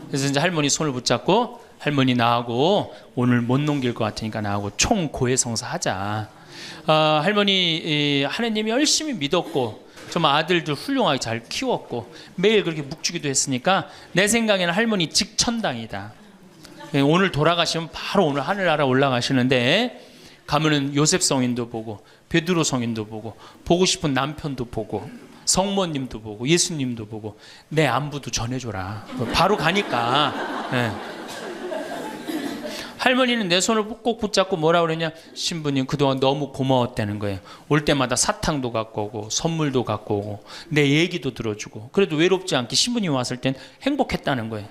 Speaker 1: 그래서 이제 할머니 손을 붙잡고 할머니 나하고 오늘 못 넘길 것 같으니까 나하고 총 고해성사 하자. 할머니 하느님이 열심히 믿었고 좀 아들들 훌륭하게 잘 키웠고 매일 그렇게 묵주기도 했으니까 내 생각에는 할머니 직천당이다. 오늘 돌아가시면 바로 오늘 하늘나라 올라가시는데 가면은 요셉 성인도 보고 베드로 성인도 보고 싶은 남편도 보고 성모님도 보고 예수님도 보고 내 안부도 전해줘라. 바로 가니까. 네. 할머니는 내 손을 꼭 붙잡고 뭐라 그러냐, 신부님 그동안 너무 고마웠다는 거예요. 올 때마다 사탕도 갖고 오고 선물도 갖고 오고 내 얘기도 들어주고 그래도 외롭지 않게 신부님 왔을 땐 행복했다는 거예요.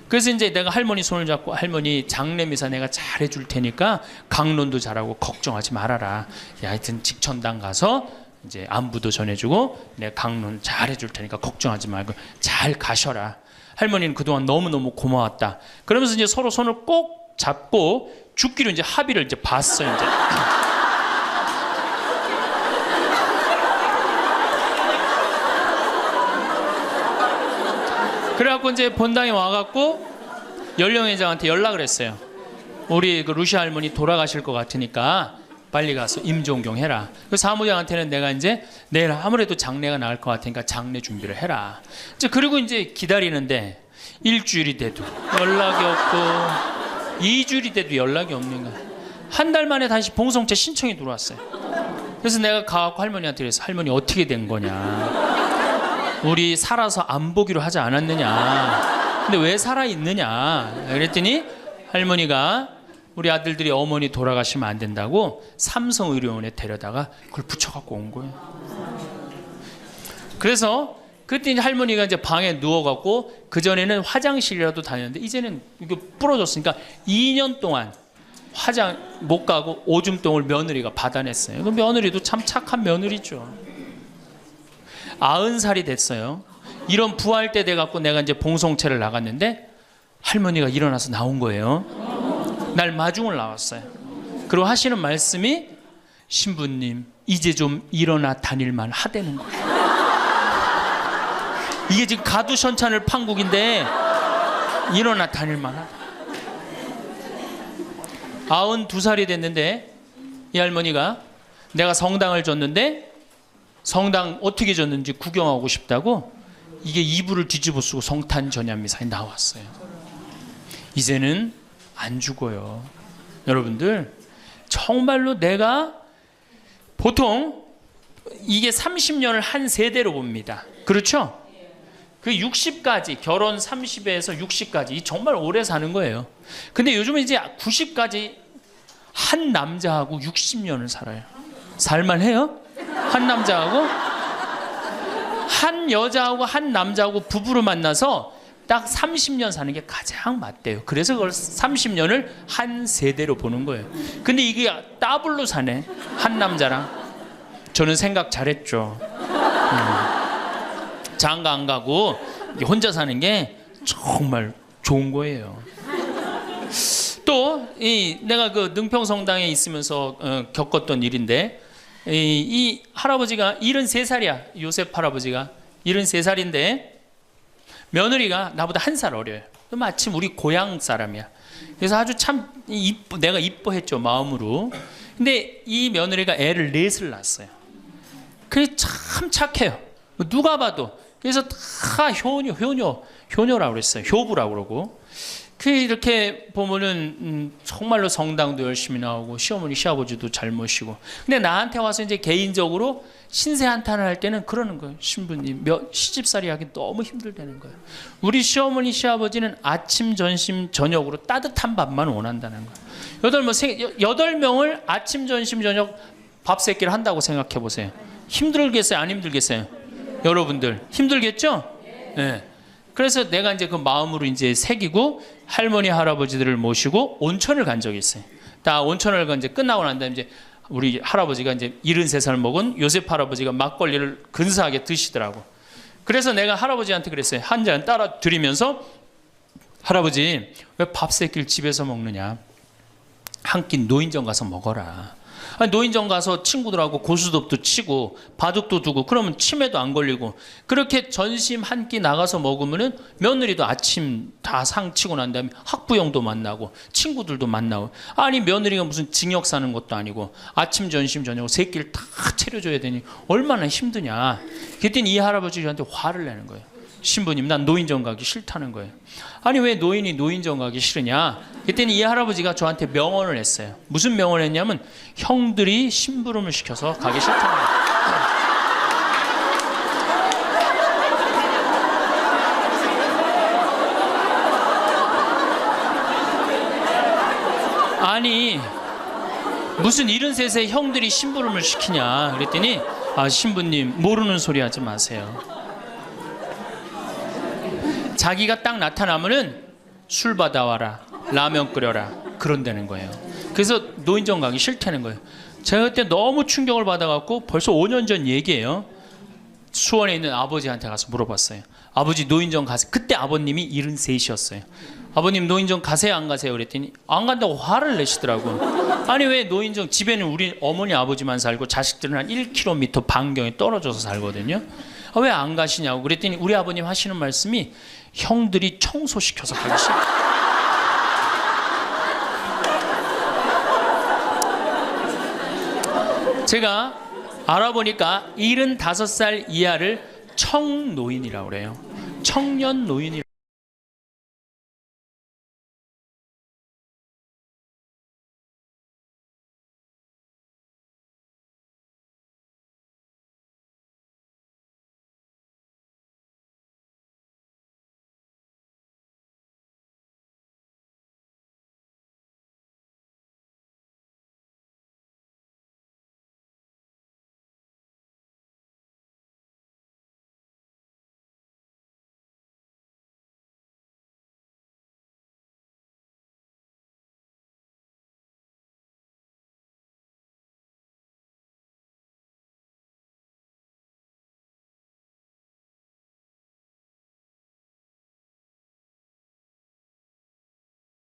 Speaker 1: 그래서 이제 내가 할머니 손을 잡고 할머니 장례미사 내가 잘 해줄 테니까 강론도 잘하고 걱정하지 말아라. 하여튼 직천당 가서 이제 안부도 전해주고 내가 강론 잘 해줄 테니까 걱정하지 말고 잘 가셔라. 할머니는 그동안 너무너무 고마웠다. 그러면서 이제 서로 손을 꼭 잡고 죽기로 이제 합의를 이제 봤어요. 이제. 그래갖고 이제 본당에 와갖고 연령회장한테 연락을 했어요. 우리 그 루시아 할머니 돌아가실 것 같으니까 빨리 가서 임종경 해라. 그 사무장한테는 내가 이제 내일 아무래도 장례가 나을 것 같으니까 장례 준비를 해라. 이제 그리고 이제 기다리는데 일주일이 돼도 연락이 없고 2주일이 돼도 연락이 없는 거야. 한 달 만에 다시 봉송채 신청이 들어왔어요. 그래서 내가 가갖고 할머니한테 그래서 할머니 어떻게 된 거냐. 우리 살아서 안 보기로 하지 않았느냐. 근데 왜 살아있느냐. 그랬더니 할머니가 우리 아들들이 어머니 돌아가시면 안 된다고 삼성의료원에 데려다가 그걸 붙여갖고 온 거예요. 그래서 그때 이제 할머니가 이제 방에 누워갖고 그전에는 화장실이라도 다녔는데 이제는 이거 부러졌으니까 2년 동안 화장 못 가고 오줌똥을 며느리가 받아냈어요. 그 며느리도 참 착한 며느리죠. 90살이 됐어요. 이런 부활 때 돼갖고 내가 이제 봉송체를 나갔는데 할머니가 일어나서 나온 거예요. 날 마중을 나왔어요. 그리고 하시는 말씀이 신부님 이제 좀 일어나 다닐만 하다는 거예요. 이게 지금 가두션찬을 판국인데 일어나 다닐만 하다. 92살이 됐는데 이 할머니가 내가 성당을 줬는데 성당 어떻게 줬는지 구경하고 싶다고 이게 이불을 뒤집어 쓰고 성탄 전야미사에 나왔어요. 이제는 안 죽어요. 여러분들 정말로 내가 보통 이게 30년을 한 세대로 봅니다. 그렇죠? 그 60까지 결혼 30에서 60까지 정말 오래 사는 거예요. 근데 요즘은 이제 90까지 한 남자하고 60년을 살아요. 살만해요? 한 남자하고 한 여자하고 한 남자하고 부부로 만나서 딱 30년 사는 게 가장 맞대요. 그래서 그걸 30년을 한 세대로 보는 거예요. 근데 이게 더블로 사네. 한 남자랑. 저는 생각 잘했죠. 장가 안 가고 혼자 사는 게 정말 좋은 거예요. 또 내가 그 능평성당에 있으면서 겪었던 일인데 이 할아버지가 73살이야. 요셉 할아버지가 73살인데 며느리가 나보다 1살 어려요. 마침 우리 고향 사람이야. 그래서 아주 참 내가 이뻐했죠, 마음으로. 근데 이 며느리가 애를 4을 낳았어요. 그게 참 착해요. 누가 봐도. 그래서 다 효녀라고 그랬어요. 효부라고 그러고. 그 이렇게 보면은 정말로 성당도 열심히 나오고 시어머니 시아버지도 잘 모시고. 근데 나한테 와서 이제 개인적으로 신세 한탄을 할 때는 그러는 거예요. 신부님 시집살이 하기 너무 힘들다는 거예요. 우리 시어머니 시아버지는 아침 점심 저녁으로 따뜻한 밥만 원한다는 거예요. 8명을 아침 점심 저녁 밥 세끼를 한다고 생각해 보세요. 힘들겠어요? 안 힘들겠어요? 여러분들 힘들겠죠? 네. 그래서 내가 이제 그 마음으로 이제 새기고 할머니 할아버지들을 모시고 온천을 간 적이 있어요. 다 온천을 간 이제 끝나고 난 다음에 이제 우리 할아버지가 이제 73살 먹은 요셉 할아버지가 막걸리를 근사하게 드시더라고. 그래서 내가 할아버지한테 그랬어요. 한 잔 따라 드리면서 할아버지 왜 밥 세끼를 집에서 먹느냐? 한 끼 노인정 가서 먹어라. 아니, 노인정 가서 친구들하고 고스톱도 치고 바둑도 두고 그러면 치매도 안 걸리고 그렇게 전심 한 끼 나가서 먹으면은 며느리도 아침 다 상 치고 난 다음에 학부형도 만나고 친구들도 만나고 아니 며느리가 무슨 징역 사는 것도 아니고 아침 점심 저녁 세 끼를 다 차려줘야 되니 얼마나 힘드냐. 그랬더니 이 할아버지 저한테 화를 내는 거예요. 신부님 난 노인정 가기 싫다는 거예요. 아니 왜 노인이 노인정 가기 싫으냐. 그랬더니 이 할아버지가 저한테 명언을 했어요. 무슨 명언을 했냐면 형들이 심부름을 시켜서 가기 싫다는 거예요. 아니 무슨 73세 형들이 심부름을 시키냐. 그랬더니 아 신부님 모르는 소리 하지 마세요. 자기가 딱 나타나면은 술 받아와라, 라면 끓여라 그런다는 거예요. 그래서 노인정 가기 싫다는 거예요. 제가 그때 너무 충격을 받아갖고 벌써 5년 전 얘기예요. 수원에 있는 아버지한테 가서 물어봤어요. 아버지 노인정 가세요. 그때 아버님이 73이셨어요. 아버님 노인정 가세요 안 가세요? 그랬더니 안 간다고 화를 내시더라고. 아니 왜 노인정 집에는 우리 어머니 아버지만 살고 자식들은 한 1km 반경에 떨어져서 살거든요. 아, 왜 안 가시냐고. 그랬더니 우리 아버님 하시는 말씀이 형들이 청소시켜서 가기 싫어. 제가 알아보니까 75살 이하를 청노인이라고 그래요. 청년 노인이